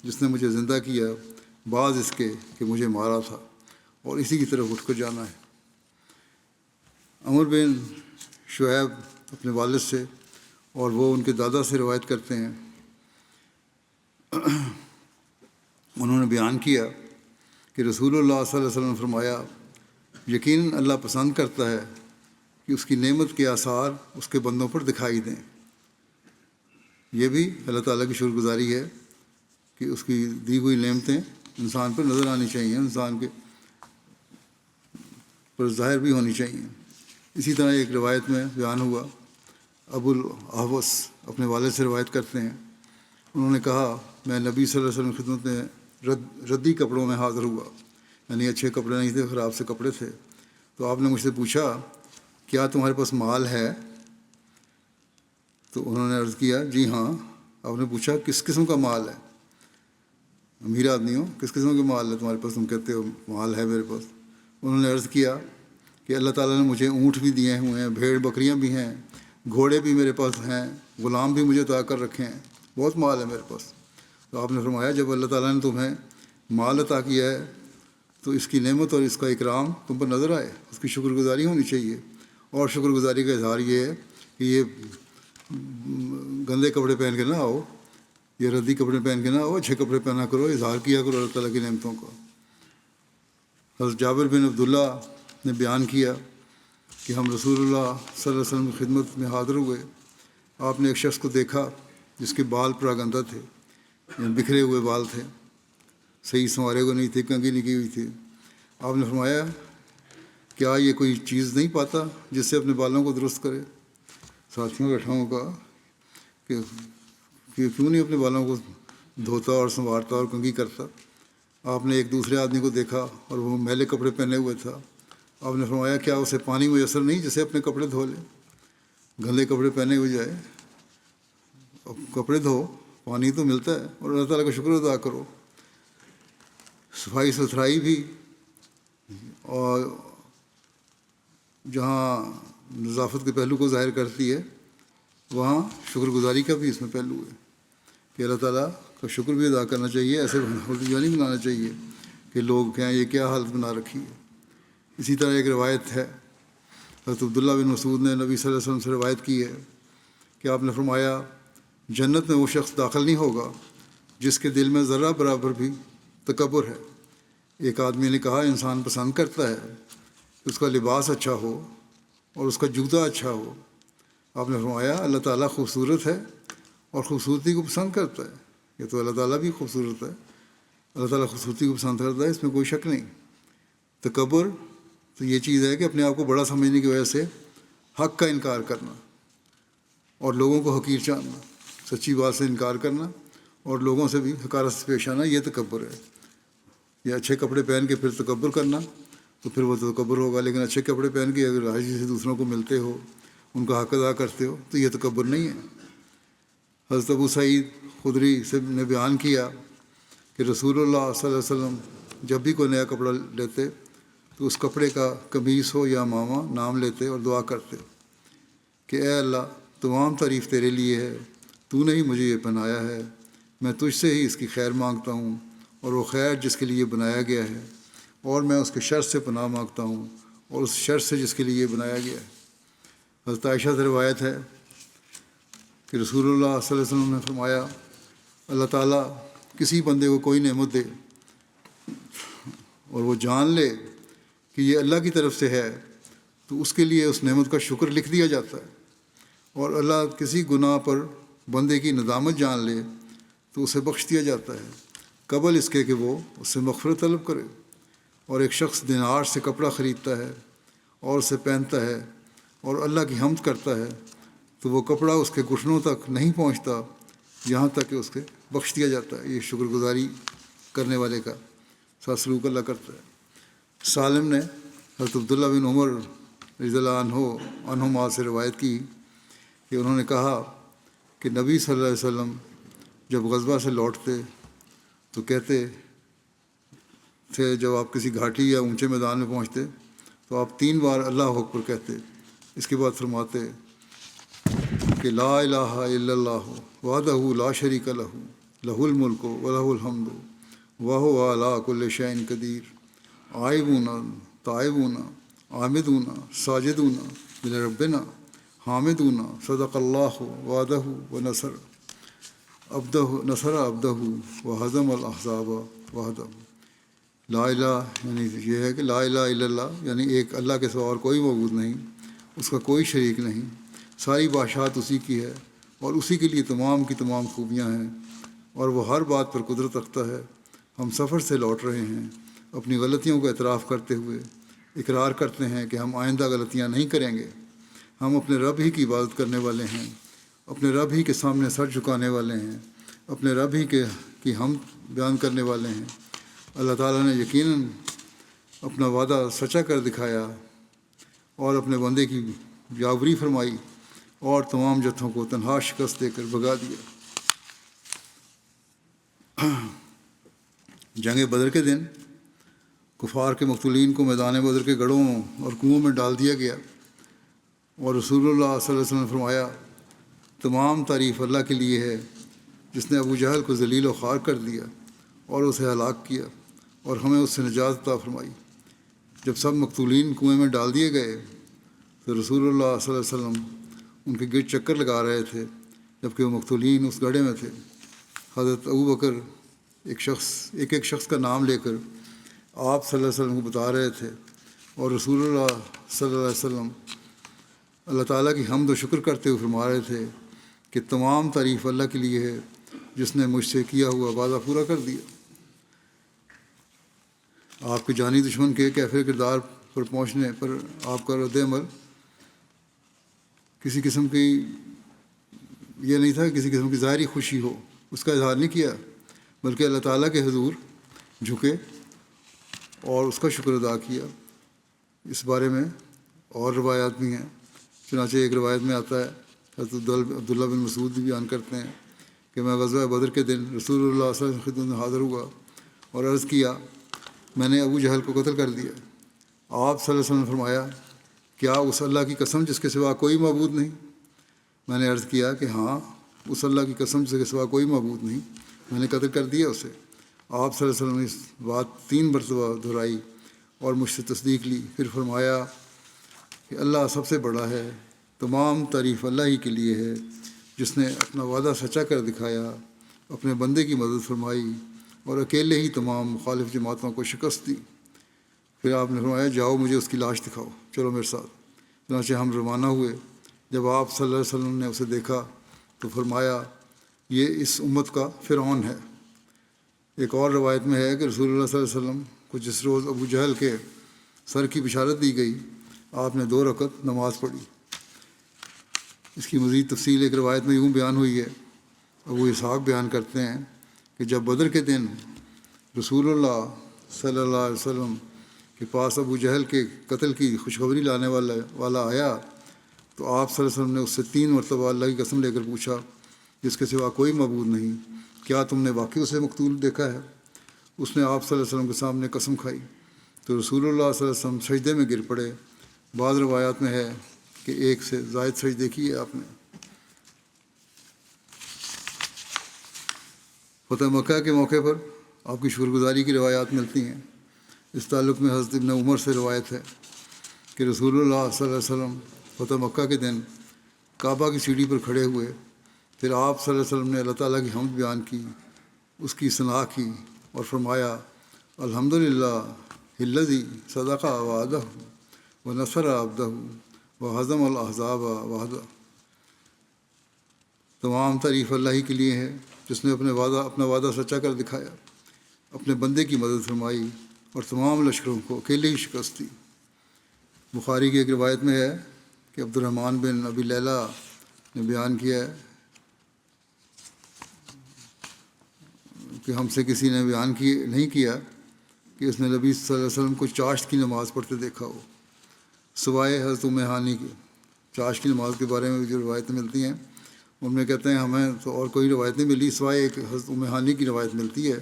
جس نے مجھے زندہ کیا بعد اس کے کہ مجھے مارا تھا، اور اسی کی طرف اٹھ کر جانا ہے۔ عمر بن شعیب اپنے والد سے اور وہ ان کے دادا سے روایت کرتے ہیں، انہوں نے بیان کیا کہ رسول اللہ صلی اللہ علیہ وسلم نے فرمایا یقیناً اللہ پسند کرتا ہے کہ اس کی نعمت کے آثار اس کے بندوں پر دکھائی دیں۔ یہ بھی اللہ تعالیٰ کی شکر گزاری ہے کہ اس کی دی ہوئی نعمتیں انسان پر نظر آنی چاہیے، انسان کے پر ظاہر بھی ہونی چاہیے۔ اسی طرح ایک روایت میں بیان ہوا، ابو الاحوص اپنے والد سے روایت کرتے ہیں، انہوں نے کہا میں نبی صلی اللہ علیہ وسلم کی خدمت میں ردی کپڑوں میں حاضر ہوا، یعنی اچھے کپڑے نہیں تھے، خراب سے کپڑے تھے، تو آپ نے مجھ سے پوچھا کیا تمہارے پاس مال ہے؟ تو انہوں نے عرض کیا جی ہاں۔ آپ نے پوچھا کس قسم کا مال ہے؟ امیر آدمی ہو، کس قسم کا مال ہے تمہارے پاس، تم کہتے ہو مال ہے میرے پاس؟ انہوں نے عرض کیا کہ اللہ تعالیٰ نے مجھے اونٹ بھی دیے ہوئے ہیں، بھیڑ بکریاں بھی ہیں، گھوڑے بھی میرے پاس ہیں، غلام بھی مجھے عطا کر رکھے ہیں، بہت مال ہے میرے پاس۔ تو آپ نے فرمایا جب اللہ تعالیٰ نے تمہیں مال عطا کیا ہے تو اس کی نعمت اور اس کا اکرام تم پر نظر آئے، اس کی شکر گزاری ہونی چاہیے، اور شکر گزاری کا اظہار یہ ہے کہ یہ گندے کپڑے پہن کے نہ آؤ، یہ ردی کپڑے پہن کے نہ آؤ، اچھے کپڑے پہنا کرو، اظہار کیا کرو اللہ تعالیٰ کی نعمتوں کا۔ حضرت جابر بن عبداللہ نے بیان کیا کہ ہم رسول اللہ صلی اللہ علیہ وسلم کی خدمت میں حاضر ہوئے، آپ نے ایک شخص کو دیکھا جس کے بال پراگندہ تھے، یعنی بکھرے ہوئے بال تھے، صحیح سنوارے کو نہیں تھے، کنگھی نہیں کی ہوئی تھی۔ آپ نے فرمایا کیا یہ کوئی چیز نہیں پاتا جس سے اپنے بالوں کو درست کرے؟ ساتھیوں بیٹھاؤں کا کہ کیوں نہیں اپنے بالوں کو دھوتا اور سنوارتا اور کنگھی کرتا؟ آپ نے ایک دوسرے آدمی کو دیکھا اور وہ میلے کپڑے پہنے ہوئے تھا، آپ نے فرمایا کیا اسے پانی میسر نہیں جسے اپنے کپڑے دھو لے؟ گندے کپڑے پہنے ہوئے جائے، اب کپڑے دھو، پانی تو ملتا ہے، اور اللہ تعالیٰ کا شکر ادا کرو۔ صفائی ستھرائی بھی، اور جہاں نظافت کے پہلو کو ظاہر کرتی ہے وہاں شکر گزاری کا بھی اس میں پہلو ہے کہ اللہ تعالیٰ کا شکر بھی ادا کرنا چاہیے، ایسے ہولی نہیں منانا چاہیے کہ لوگ کہیں یہ کیا حالت بنا رکھی ہے۔ اسی طرح ایک روایت ہے، حضرت عبداللہ بن مسعود نے نبی صلی اللہ علیہ وسلم سے روایت کی ہے کہ آپ نے فرمایا جنت میں وہ شخص داخل نہیں ہوگا جس کے دل میں ذرہ برابر بھی تکبر ہے۔ ایک آدمی نے کہا انسان پسند کرتا ہے کہ اس کا لباس اچھا ہو اور اس کا جوتا اچھا ہو۔ آپ نے فرمایا اللہ تعالیٰ خوبصورت ہے اور خوبصورتی کو پسند کرتا ہے۔ یہ تو اللہ تعالیٰ بھی خوبصورت ہے، اللہ تعالیٰ خوبصورتی کو پسند کرتا ہے، اس میں کوئی شک نہیں۔ تکبر تو یہ چیز ہے کہ اپنے آپ کو بڑا سمجھنے کی وجہ سے حق کا انکار کرنا اور لوگوں کو حقیر جاننا، سچی بات سے انکار کرنا اور لوگوں سے بھی حقارت سے پیش آنا، یہ تکبر ہے۔ یا اچھے کپڑے پہن کے پھر تکبر کرنا تو پھر وہ تکبر ہوگا، لیکن اچھے کپڑے پہن کے اگر حاجی سے دوسروں کو ملتے ہو، ان کا حق ادا کرتے ہو تو یہ تکبر نہیں ہے۔ حضرت ابو سعید خدری سے نے بیان کیا کہ رسول اللہ صلی اللہ علیہ وسلم جب بھی کوئی نیا کپڑا لیتے تو اس کپڑے کا قمیص ہو یا امامہ نام لیتے اور دعا کرتے کہ اے اللہ تمام تعریف تیرے لیے ہے، تو نے ہی مجھے یہ پہنایا ہے، میں تجھ سے ہی اس کی خیر مانگتا ہوں اور وہ خیر جس کے لیے بنایا گیا ہے، اور میں اس کے شر سے پناہ مانگتا ہوں اور اس شر سے جس کے لیے بنایا گیا ہے۔ حضرت عائشہ سے روایت ہے کہ رسول اللہ صلی اللہ علیہ وسلم نے فرمایا اللہ تعالیٰ کسی بندے کو کوئی نعمت دے اور وہ جان لے کہ یہ اللہ کی طرف سے ہے تو اس کے لیے اس نعمت کا شکر لکھ دیا جاتا ہے، اور اللہ کسی گناہ پر بندے کی ندامت جان لے تو اسے بخش دیا جاتا ہے قبل اس کے کہ وہ اس سے مغفرت طلب کرے۔ اور ایک شخص دینار سے کپڑا خریدتا ہے اور اسے پہنتا ہے اور اللہ کی حمد کرتا ہے تو وہ کپڑا اس کے گھٹنوں تک نہیں پہنچتا یہاں تک کہ اس کے بخش دیا جاتا ہے۔ یہ شکر گزاری کرنے والے کا ساتھ سلوک اللہ کرتا ہے۔ سالم نے حضرت عبداللہ بن عمر رضی اللہ عنہما سے روایت کی کہ انہوں نے کہا کہ نبی صلی اللہ علیہ وسلم جب غزوہ سے لوٹتے تو کہتے تھے، جب آپ کسی گھاٹی یا اونچے میدان میں پہنچتے تو آپ 3 بار اللہ اکبر کہتے، اس کے بعد فرماتے کہ لا الہ الا اللہ وحدہ لا شریک لہ لہ الملک و لہ الحمد وہو علی کل شیء قدیر آئبون تائبون عامدون ساجدون لربنا حامدون صدق اللہ وعدہ ونصر عبدہ وہزم الاحزاب وحدہ۔ لا الہ یعنی یہ ہے کہ لا الہ الا اللہ یعنی ایک اللہ کے سوا اور کوئی معبود نہیں، اس کا کوئی شریک نہیں، ساری بادشاہت اسی کی ہے اور اسی کے لیے تمام کی تمام خوبیاں ہیں اور وہ ہر بات پر قدرت رکھتا ہے۔ ہم سفر سے لوٹ رہے ہیں، اپنی غلطیوں کا اعتراف کرتے ہوئے اقرار کرتے ہیں کہ ہم آئندہ غلطیاں نہیں کریں گے۔ ہم اپنے رب ہی کی عبادت کرنے والے ہیں، اپنے رب ہی کے سامنے سر جھکانے والے ہیں، اپنے رب ہی کی حمد بیان کرنے والے ہیں۔ اللہ تعالیٰ نے یقیناً اپنا وعدہ سچا کر دکھایا اور اپنے بندے کی یاوری فرمائی اور تمام جتھوں کو تنہا شکست دے کر بھگا دیا۔ جنگ بدر کے دن کفار کے مقتولین کو میدان بدر کے گڑھوں اور کنوؤں میں ڈال دیا گیا، اور رسول اللہ صلی اللہ علیہ وسلم نے فرمایا تمام تعریف اللہ کے لیے ہے جس نے ابو جہل کو ذلیل و خوار کر دیا اور اسے ہلاک کیا اور ہمیں اس سے نجات عطا فرمائی۔ جب سب مقتولین کنویں میں ڈال دیے گئے تو رسول اللہ صلی اللہ علیہ وسلم ان کے گرد چکر لگا رہے تھے جبکہ وہ مقتولین اس گڑھے میں تھے۔ حضرت ابوبکر ایک ایک شخص کا نام لے کر آپ صلی اللہ علیہ وسلم کو بتا رہے تھے، اور رسول اللہ صلی اللہ علیہ وسلم اللہ تعالیٰ کی حمد و شکر کرتے ہوئے فرما رہے تھے کہ تمام تعریف اللہ کے لیے ہے جس نے مجھ سے کیا ہوا وعدہ پورا کر دیا۔ آپ کے جانی دشمن کے کیفر کردار پر پہنچنے پر آپ کا رد عمل کسی قسم کی یہ نہیں تھا، کسی قسم کی ظاہری خوشی ہو، اس کا اظہار نہیں کیا، بلکہ اللہ تعالیٰ کے حضور جھکے اور اس کا شکر ادا کیا۔ اس بارے میں اور روایات بھی ہیں، چنانچہ ایک روایت میں آتا ہے، حضرت عبداللہ بن مسعود بھی بیان کرتے ہیں کہ میں غزوہ بدر کے دن رسول اللہ صلی اللہ علیہ وسلم کی خدمت میں حاضر ہوا اور عرض کیا میں نے ابو جہل کو قتل کر دیا۔ آپ صلی اللہ علیہ وسلم نے فرمایا کیا اس اللہ کی قسم جس کے سوا کوئی معبود نہیں؟ میں نے عرض کیا کہ ہاں، اس اللہ کی قسم جس کے سوا کوئی معبود نہیں، میں نے قتل کر دیا اسے۔ آپ صلی اللہ علیہ وسلم نے اس بات 3 مرتبہ دہرائی اور مجھ سے تصدیق لی. پھر فرمایا کہ اللہ سب سے بڑا ہے، تمام تعریف اللہ ہی کے لیے ہے جس نے اپنا وعدہ سچا کر دکھایا، اپنے بندے کی مدد فرمائی اور اکیلے ہی تمام مخالف جماعتوں کو شکست دی. پھر آپ نے فرمایا جاؤ مجھے اس کی لاش دکھاؤ، چلو میرے ساتھ. چنانچہ ہم روانہ ہوئے. جب آپ صلی اللہ علیہ وسلم نے اسے دیکھا تو فرمایا یہ اس امت کا فرعون ہے. ایک اور روایت میں ہے کہ رسول اللہ صلی اللہ علیہ وسلم کو جس روز ابو جہل کے سر کی بشارت دی گئی آپ نے 2 رکعت نماز پڑھی. اس کی مزید تفصیل ایک روایت میں یوں بیان ہوئی ہے. ابو اسحاق بیان کرتے ہیں کہ جب بدر کے دن رسول اللہ صلی اللہ علیہ وسلم کے پاس ابو جہل کے قتل کی خوشخبری لانے والا آیا تو آپ صلی اللہ علیہ وسلم نے اس سے 3 مرتبہ اللہ کی قسم لے کر پوچھا جس کے سوا کوئی معبود نہیں، کیا تم نے واقعی اسے مقتول دیکھا ہے؟ اس نے آپ صلی اللہ علیہ وسلم کے سامنے قسم کھائی تو رسول اللہ صلی اللہ علیہ وسلم سجدے میں گر پڑے. بعض روایات میں ہے کہ 1 سے زائد سجدے کیے آپ نے. فتح مکہ کے موقع پر آپ کی شکر گزاری کی روایات ملتی ہیں. اس تعلق میں حضرت ابن عمر سے روایت ہے کہ رسول اللہ صلی اللہ علیہ وسلم فتح مکہ کے دن کعبہ کی سیڑھی پر کھڑے ہوئے. پھر آپ صلی اللہ علیہ وسلم نے اللہ تعالیٰ کی حمد بیان کی، اس کی ثنا کی اور فرمایا الحمدللہ الذی صدق وعدہ ونصر عبدہ وہزم الاحزاب وحدہ. تمام تعریف اللہ ہی کے لیے ہے جس نے اپنا وعدہ سچا کر دکھایا، اپنے بندے کی مدد فرمائی اور تمام لشکروں کو اکیلے ہی شکست دی. بخاری کی ایک روایت میں ہے کہ عبد الرحمن بن ابی لیلہ نے بیان کیا ہے کہ ہم سے کسی نے بیان نہیں کیا کہ اس نے نبی صلی اللہ علیہ وسلم کو چاشت کی نماز پڑھتے دیکھا ہو سوائے حضرت ام ہانی کے. چاشت کی نماز کے بارے میں جو روایتیں ملتی ہیں ان میں کہتے ہیں ہمیں تو اور کوئی روایت نہیں ملی سوائے ایک حضرت ام ہانی کی روایت ملتی ہے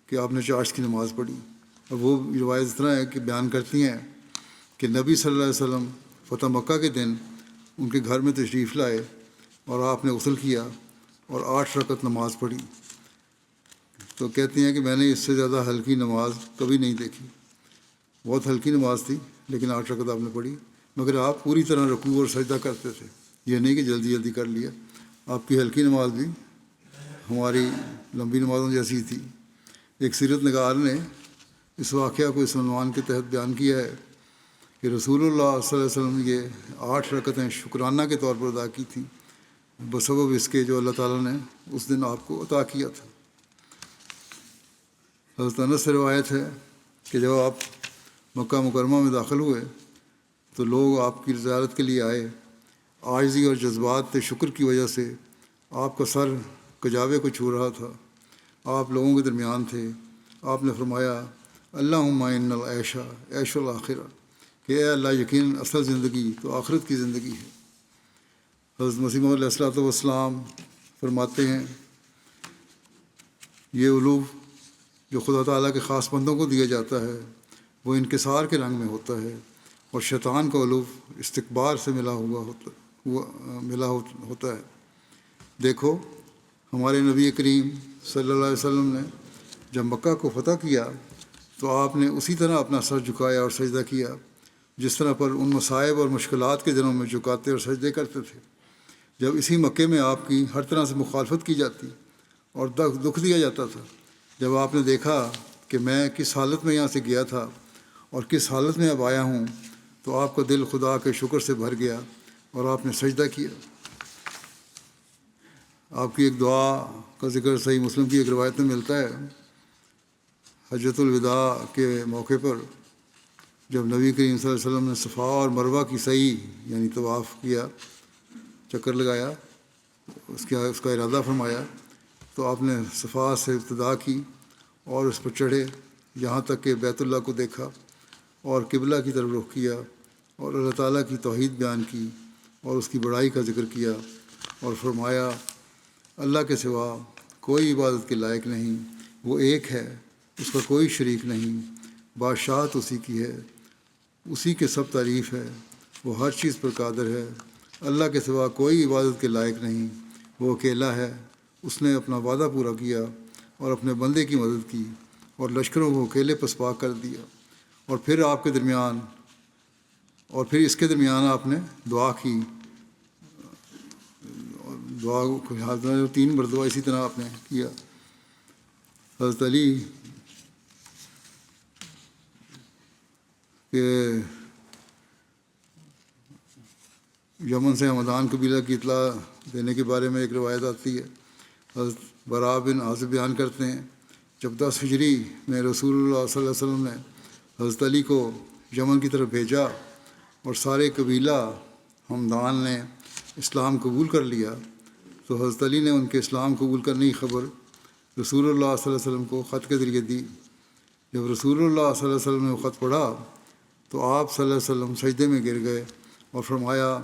کہ آپ نے چاشت کی نماز پڑھی. اور وہ روایت اس طرح ہے کہ بیان کرتی ہیں کہ نبی صلی اللہ علیہ وسلم فتح مکہ کے دن ان کے گھر میں تشریف لائے اور آپ نے غسل کیا اور 8 رکعت نماز پڑھی. تو کہتی ہیں کہ میں نے اس سے زیادہ ہلکی نماز کبھی نہیں دیکھی. بہت ہلکی نماز تھی لیکن 8 رکعت آپ نے پڑھی، مگر آپ پوری طرح رکوع اور سجدہ کرتے تھے، یہ نہیں کہ جلدی جلدی کر لیا. آپ کی ہلکی نماز بھی ہماری لمبی نمازوں جیسی تھی. ایک سیرت نگار نے اس واقعہ کو اس عنوان کے تحت بیان کیا ہے کہ رسول اللہ صلی اللہ علیہ وسلم نے یہ 8 رکعتیں شکرانہ کے طور پر ادا کی تھیں بسبب اس کے جو اللہ تعالیٰ نے اس دن آپ کو عطا کیا تھا. حضرت انس سے روایت ہے کہ جب آپ مکہ مکرمہ میں داخل ہوئے تو لوگ آپ کی زیارت کے لیے آئے. عاجزی اور جذبات شکر کی وجہ سے آپ کا سر کجاوے کو چھو رہا تھا. آپ لوگوں کے درمیان تھے. آپ نے فرمایا اللہم ان العیش عیش الآخرہ، کہ اے اللہ یقیناً اصل زندگی تو آخرت کی زندگی ہے. حضرت مسیح موعود علیہ الصلوۃ والسلام فرماتے ہیں یہ علو جو خدا تعالیٰ کے خاص بندوں کو دیا جاتا ہے وہ انکسار کے رنگ میں ہوتا ہے، اور شیطان کا علو استکبار سے ملا ہوتا ہے. دیکھو ہمارے نبی کریم صلی اللہ علیہ وسلم نے جب مکہ کو فتح کیا تو آپ نے اسی طرح اپنا سر جھکایا اور سجدہ کیا جس طرح پر ان مصائب اور مشکلات کے دنوں میں جھکاتے اور سجدے کرتے تھے. جب اسی مکے میں آپ کی ہر طرح سے مخالفت کی جاتی اور دکھ دیا جاتا تھا، جب آپ نے دیکھا کہ میں کس حالت میں یہاں سے گیا تھا اور کس حالت میں اب آیا ہوں تو آپ کا دل خدا کے شکر سے بھر گیا اور آپ نے سجدہ کیا. آپ کی ایک دعا کا ذکر صحیح مسلم کی ایک روایت میں ملتا ہے. حجۃ الوداع کے موقع پر جب نبی کریم صلی اللہ علیہ وسلم نے صفا اور مروہ کی سعی یعنی طواف کیا، چکر لگایا، اس کا ارادہ فرمایا، تو آپ نے صفا سے ابتدا کی اور اس پر چڑھے یہاں تک کہ بیت اللہ کو دیکھا اور قبلہ کی طرف رخ کیا اور اللہ تعالیٰ کی توحید بیان کی اور اس کی بڑائی کا ذکر کیا اور فرمایا اللہ کے سوا کوئی عبادت کے لائق نہیں، وہ ایک ہے، اس کا کوئی شریک نہیں، بادشاہت اسی کی ہے، اسی کے سب تعریف ہے، وہ ہر چیز پر قادر ہے، اللہ کے سوا کوئی عبادت کے لائق نہیں، وہ اکیلا ہے، اس نے اپنا وعدہ پورا کیا اور اپنے بندے کی مدد کی اور لشکروں کو اکیلے پسپا کر دیا، اور پھر اس کے درمیان آپ نے دعا کی، دعا کو 3 مرتبہ اسی طرح آپ نے کیا۔ حضرت علی کہ یمن سے ہمدان قبیلہ کی اطلاع دینے کے بارے میں ایک روایت آتی ہے۔ حضرت براء بن عازب بیان کرتے ہیں، جب 10 ہجری میں رسول اللہ صلی اللہ علیہ وسلم نے حضرت علی کو یمن کی طرف بھیجا اور سارے قبیلہ ہمدان نے اسلام قبول کر لیا، تو حضرت علی نے ان کے اسلام قبول کرنے کی خبر رسول اللہ صلی اللہ علیہ وسلم کو خط کے ذریعے دی۔ جب رسول اللہ صلی اللہ علیہ وسلم نے وہ خط پڑھا تو آپ صلی اللہ علیہ وسلم سجدے میں گر گئے اور فرمایا،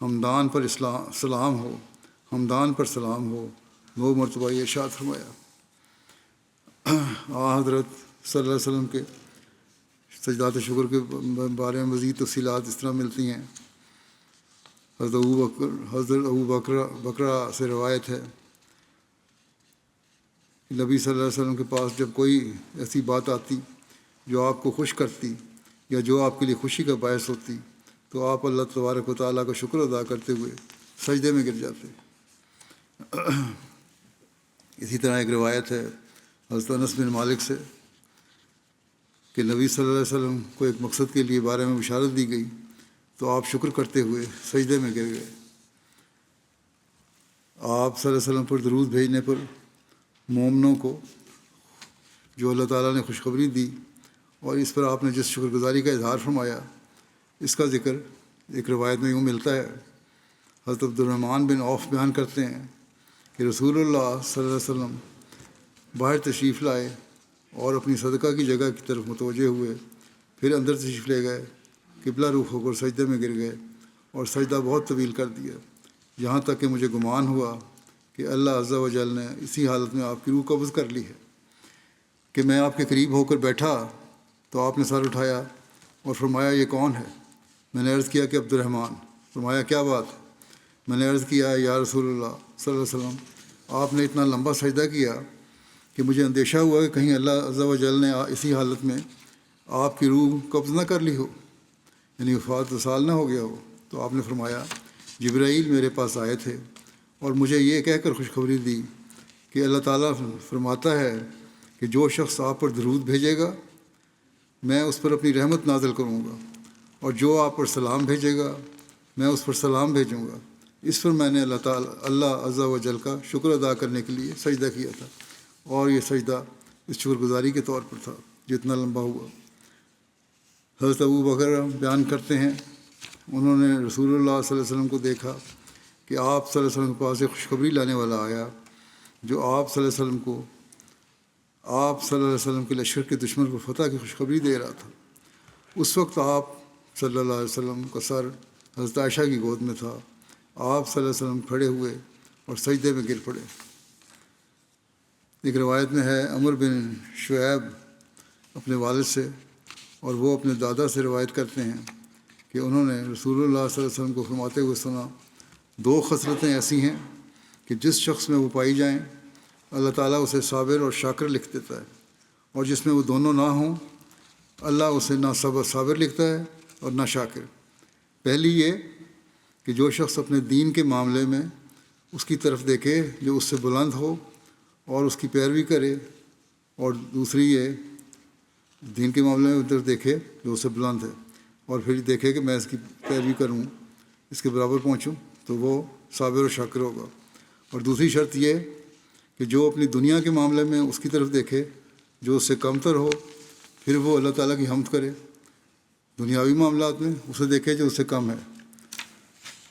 ہمدان پر سلام ہو، ہمدان پر سلام ہو۔ 9 مرتبہ یہ ارشاد فرمایا۔ حضرت صلی اللہ علیہ وسلم کے سجدات شکر کے بارے میں مزید تفصیلات اس طرح ملتی ہیں۔ حضرت ابو بکرہ سے روایت ہے کہ نبی صلی اللہ علیہ وسلم کے پاس جب کوئی ایسی بات آتی جو آپ کو خوش کرتی یا جو آپ کے لیے خوشی کا باعث ہوتی تو آپ اللہ تبارک و تعالیٰ کا شکر ادا کرتے ہوئے سجدے میں گر جاتے۔ اسی طرح ایک روایت ہے حضرت انس بن مالک سے کہ نبی صلی اللہ علیہ وسلم کو ایک مقصد کے لیے بارے میں بشارت دی گئی تو آپ شکر کرتے ہوئے سجدے میں گر گئے۔ آپ صلی اللہ علیہ وسلم پر درود بھیجنے پر مومنوں کو جو اللہ تعالیٰ نے خوشخبری دی اور اس پر آپ نے جس شکر گزاری کا اظہار فرمایا، اس کا ذکر ایک روایت میں یوں ملتا ہے۔ حضرت عبد الرحمن بن عوف بیان کرتے ہیں کہ رسول اللہ صلی اللہ علیہ وسلم باہر تشریف لائے اور اپنی صدقہ کی جگہ کی طرف متوجہ ہوئے، پھر اندر تشریف لے گئے، قبلہ رخ ہو کر سجدے میں گر گئے اور سجدہ بہت طویل کر دیا، یہاں تک کہ مجھے گمان ہوا کہ اللہ عز و جل نے اسی حالت میں آپ کی روح قبض کر لی ہے کہ میں آپ کے قریب ہو کر بیٹھا تو آپ نے سر اٹھایا اور فرمایا، یہ کون ہے؟ میں نے عرض کیا کہ عبد الرحمن۔ فرمایا، کیا بات ہے؟ میں نے عرض کیا، یا رسول اللہ صلی اللہ علیہ وسلم، آپ نے اتنا لمبا سجدہ کیا کہ مجھے اندیشہ ہوا کہ کہیں اللہ عز و جل نے اسی حالت میں آپ کی روح قبض نہ کر لی ہو، یعنی وفات وصال نہ ہو گیا ہو۔ تو آپ نے فرمایا، جبرائیل میرے پاس آئے تھے اور مجھے یہ کہہ کر خوشخبری دی کہ اللہ تعالیٰ فرماتا ہے کہ جو شخص آپ پر درود بھیجے گا میں اس پر اپنی رحمت نازل کروں گا، اور جو آپ پر سلام بھیجے گا میں اس پر سلام بھیجوں گا۔ اس پر میں نے اللہ عز و جل کا شکر ادا کرنے کے لیے سجدہ کیا تھا، اور یہ سجدہ اس شکر گزاری کے طور پر تھا جتنا لمبا ہوا۔ حضرت ابو بکر بیان کرتے ہیں، انہوں نے رسول اللہ صلی اللہ علیہ وسلم کو دیکھا کہ آپ صلی اللہ علیہ وسلم کے پاس ایک خوشخبری لانے والا آیا جو آپ صلی اللہ علیہ وسلم کو آپ صلی اللہ علیہ وسلم کے لشکر کے دشمن کو فتح کی خوشخبری دے رہا تھا۔ اس وقت آپ صلی اللہ علیہ وسلم کا سر حضرت عائشہ کی گود میں تھا۔ آپ صلی اللہ علیہ وسلم کھڑے ہوئے اور سجدے میں گر پڑے۔ ایک روایت میں ہے عمر بن شعیب اپنے والد سے اور وہ اپنے دادا سے روایت کرتے ہیں کہ انہوں نے رسول اللہ صلی اللہ علیہ وسلم کو فرماتے ہوئے سنا، 2 خصلتیں ایسی ہیں کہ جس شخص میں وہ پائی جائیں اللہ تعالیٰ اسے صابر اور شاکر لکھ دیتا ہے، اور جس میں وہ دونوں نہ ہوں اللہ اسے نہ صابر لکھتا ہے اور نہ شاکر۔ پہلی یہ کہ جو شخص اپنے دین کے معاملے میں اس کی طرف دیکھے جو اس سے بلند ہو اور اس کی پیروی کرے، اور دوسری یہ دین کے معاملے میں ادھر دیکھے جو اس سے بلند ہے اور پھر دیکھے کہ میں اس کی پیروی کروں، اس کے برابر پہنچوں، تو وہ صابر و شاکر ہوگا۔ اور دوسری شرط یہ کہ جو اپنی دنیا کے معاملے میں اس کی طرف دیکھے جو اس سے کم تر ہو، پھر وہ اللہ تعالیٰ کی حمد کرے، دنیاوی معاملات میں اسے دیکھے جو اس سے کم ہے،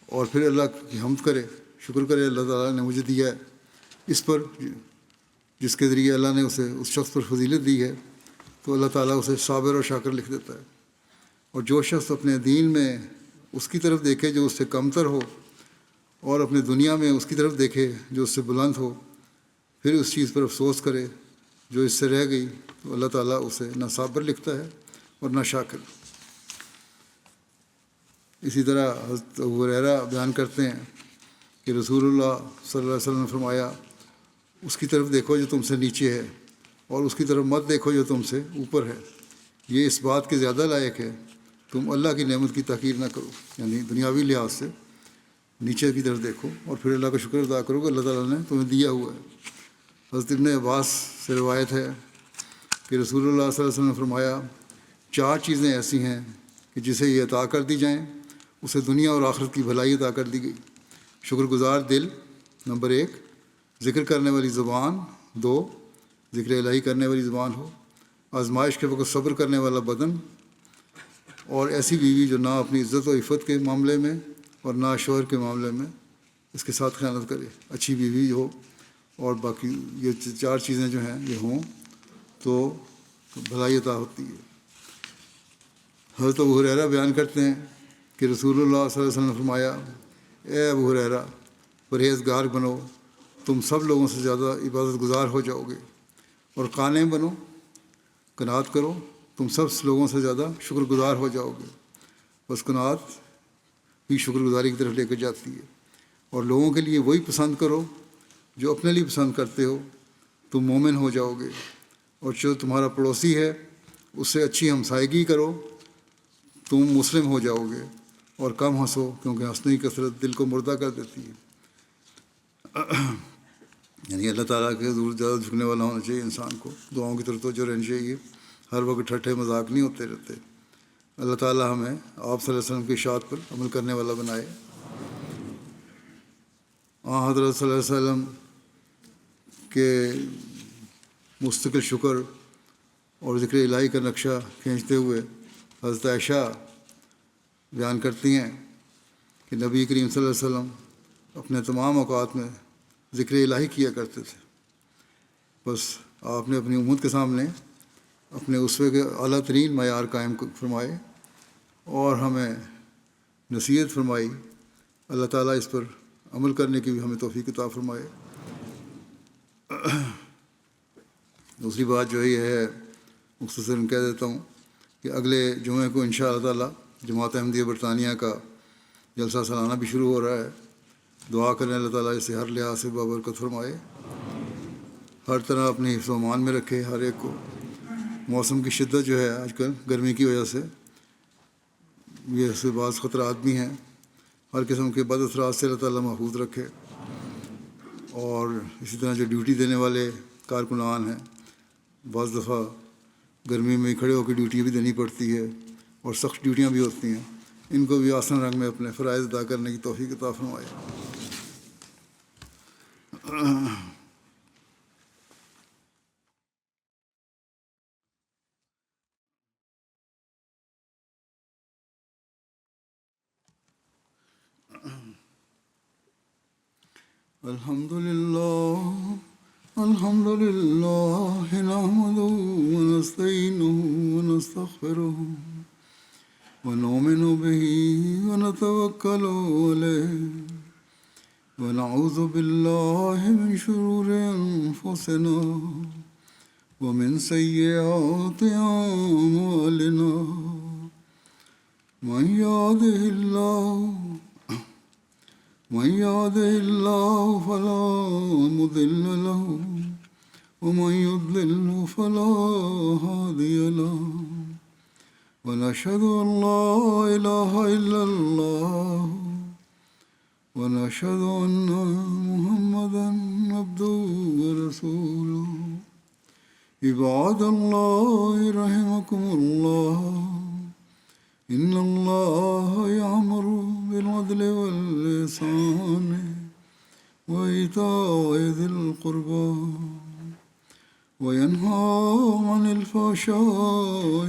اور پھر اللہ کی حمد کرے، شکر کرے اللہ تعالیٰ نے مجھے دیا ہے اس پر جس کے ذریعے اللہ نے اسے اس شخص پر فضیلت دی ہے، تو اللہ تعالیٰ اسے صابر اور شاکر لکھ دیتا ہے۔ اور جو شخص اپنے دین میں اس کی طرف دیکھے جو اس سے کم تر ہو اور اپنے دنیا میں اس کی طرف دیکھے جو اس سے بلند ہو، پھر اس چیز پر افسوس کرے جو اس سے رہ گئی، تو اللہ تعالیٰ اسے نہ صابر لکھتا ہے اور نہ شاکر۔ اسی طرح حضرت ابو ہریرہ بیان کرتے ہیں کہ رسول اللہ صلی اللہ علیہ وسلم نے فرمایا، اس کی طرف دیکھو جو تم سے نیچے ہے اور اس کی طرف مت دیکھو جو تم سے اوپر ہے، یہ اس بات کے زیادہ لائق ہے تم اللہ کی نعمت کی تحقیر نہ کرو، یعنی دنیاوی لحاظ سے نیچے کی طرف دیکھو اور پھر اللہ کا شکر ادا کرو کہ اللہ تعالیٰ نے تمہیں دیا ہوا ہے۔ حضرت ابن عباس سے روایت ہے کہ رسول اللہ صلی اللہ علیہ وسلم نے فرمایا 4 چیزیں ایسی ہیں کہ جسے یہ عطا کر دی جائیں اسے دنیا اور آخرت کی بھلائی عطا کر دی گئی۔ شکر گزار دل نمبر 1، ذکر کرنے والی زبان 2، ذکر الہی کرنے والی زبان ہو، آزمائش کے وقت صبر کرنے والا بدن، اور ایسی بیوی جو نہ اپنی عزت و عفت کے معاملے میں اور نہ شوہر کے معاملے میں اس کے ساتھ خیانت کرے، اچھی بیوی ہو، اور باقی یہ 4 چیزیں جو ہیں یہ ہوں تو بھلائی عطا ہوتی ہے۔ حضرت ابو ہریرہ بیان کرتے ہیں کہ رسول اللہ صلی اللہ علیہ وسلم نے فرمایا، اے ابو ہریرہ پرہیزگار بنو، تم سب لوگوں سے زیادہ عبادت گزار ہو جاؤ گے، اور قانع بنو، قناعت کرو، تم سب لوگوں سے زیادہ شکر گزار ہو جاؤ گے۔ بس قناعت بھی شکر گزاری کی طرف لے کر جاتی ہے۔ اور لوگوں کے لیے وہی پسند کرو جو اپنے لیے پسند کرتے ہو، تم مومن ہو جاؤ گے۔ اور جو تمہارا پڑوسی ہے اس سے اچھی ہمسائیگی کرو، تم مسلم ہو جاؤ گے۔ اور کم ہنسو کیونکہ ہنسنے کی کثرت دل کو مردہ کر دیتی ہے۔ یعنی اللہ تعالیٰ کے حضور زیادہ جھکنے والا ہونا چاہیے انسان کو، دعاؤں کی طرف توجہ رہنی چاہیے، ہر وقت ٹھٹھے مذاق نہیں ہوتے رہتے۔ اللہ تعالیٰ ہمیں آپ صلی اللہ علیہ وسلم کی اشاعت پر عمل کرنے والا بنائے۔ حضرت صلی اللہ علیہ وسلم کے مستقل شکر اور ذکر الہی کا نقشہ کھینچتے ہوئے حضرت عائشہ بیان کرتی ہیں کہ نبی کریم صلی اللہ علیہ وسلم اپنے تمام اوقات میں ذکر الہی کیا کرتے تھے۔ بس آپ نے اپنی امت کے سامنے اپنے اسوے کے اعلیٰ ترین معیار قائم فرمائے اور ہمیں نصیحت فرمائی۔ اللہ تعالیٰ اس پر عمل کرنے کی بھی ہمیں توفیق عطا فرمائے۔ دوسری بات جو یہ ہے، مختصراً کہہ دیتا ہوں کہ اگلے جمعے کو انشاءاللہ تعالیٰ جماعت احمدیہ برطانیہ کا جلسہ سالانہ بھی شروع ہو رہا ہے۔ دعا کریں اللہ تعالیٰ اسے ہر لحاظ سے بابرکت فرمائے، ہر طرح اپنے حفظ و امان میں رکھے ہر ایک کو۔ موسم کی شدت جو ہے آج کل گرمی کی وجہ سے، یہ اس سے بعض خطرات بھی ہیں، ہر قسم کے بد اثرات سے اللہ تعالیٰ محفوظ رکھے۔ اور اسی طرح جو ڈیوٹی دینے والے کارکنان ہیں، بعض دفعہ گرمی میں کھڑے ہو کے ڈیوٹی بھی دینی پڑتی ہے اور سخت ڈیوٹیاں بھی ہوتی ہیں، ان کو بھی آسان رنگ میں اپنے فرائض ادا کرنے کی توفیق عطا فرمائے۔ الحمد لله نحمده ونستعينه ونستغفره ونؤمن به ونتوكل عليه ونعوذ بالله من شرور أنفسنا ومن سيئات أعمالنا، من يهده الله فلا مضل له ومن يضلل فلا هادي له، ونشهد أن لا إله إلا الله ونشهد أن محمدا عبده ورسوله۔ عباد الله رحمكم الله، إن الله يأمر بالعدل والإحسان وإيتاء ذي القربى وينهى عن الفحشاء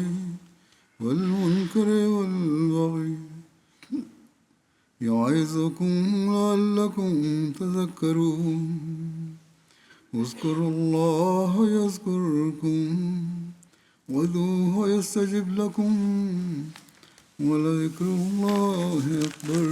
والمنكر والبغي، يعظكم لعلكم تذكرون۔ اذكروا الله يذكركم وادعوه يستجب لكم، ولذكر الله أكبر۔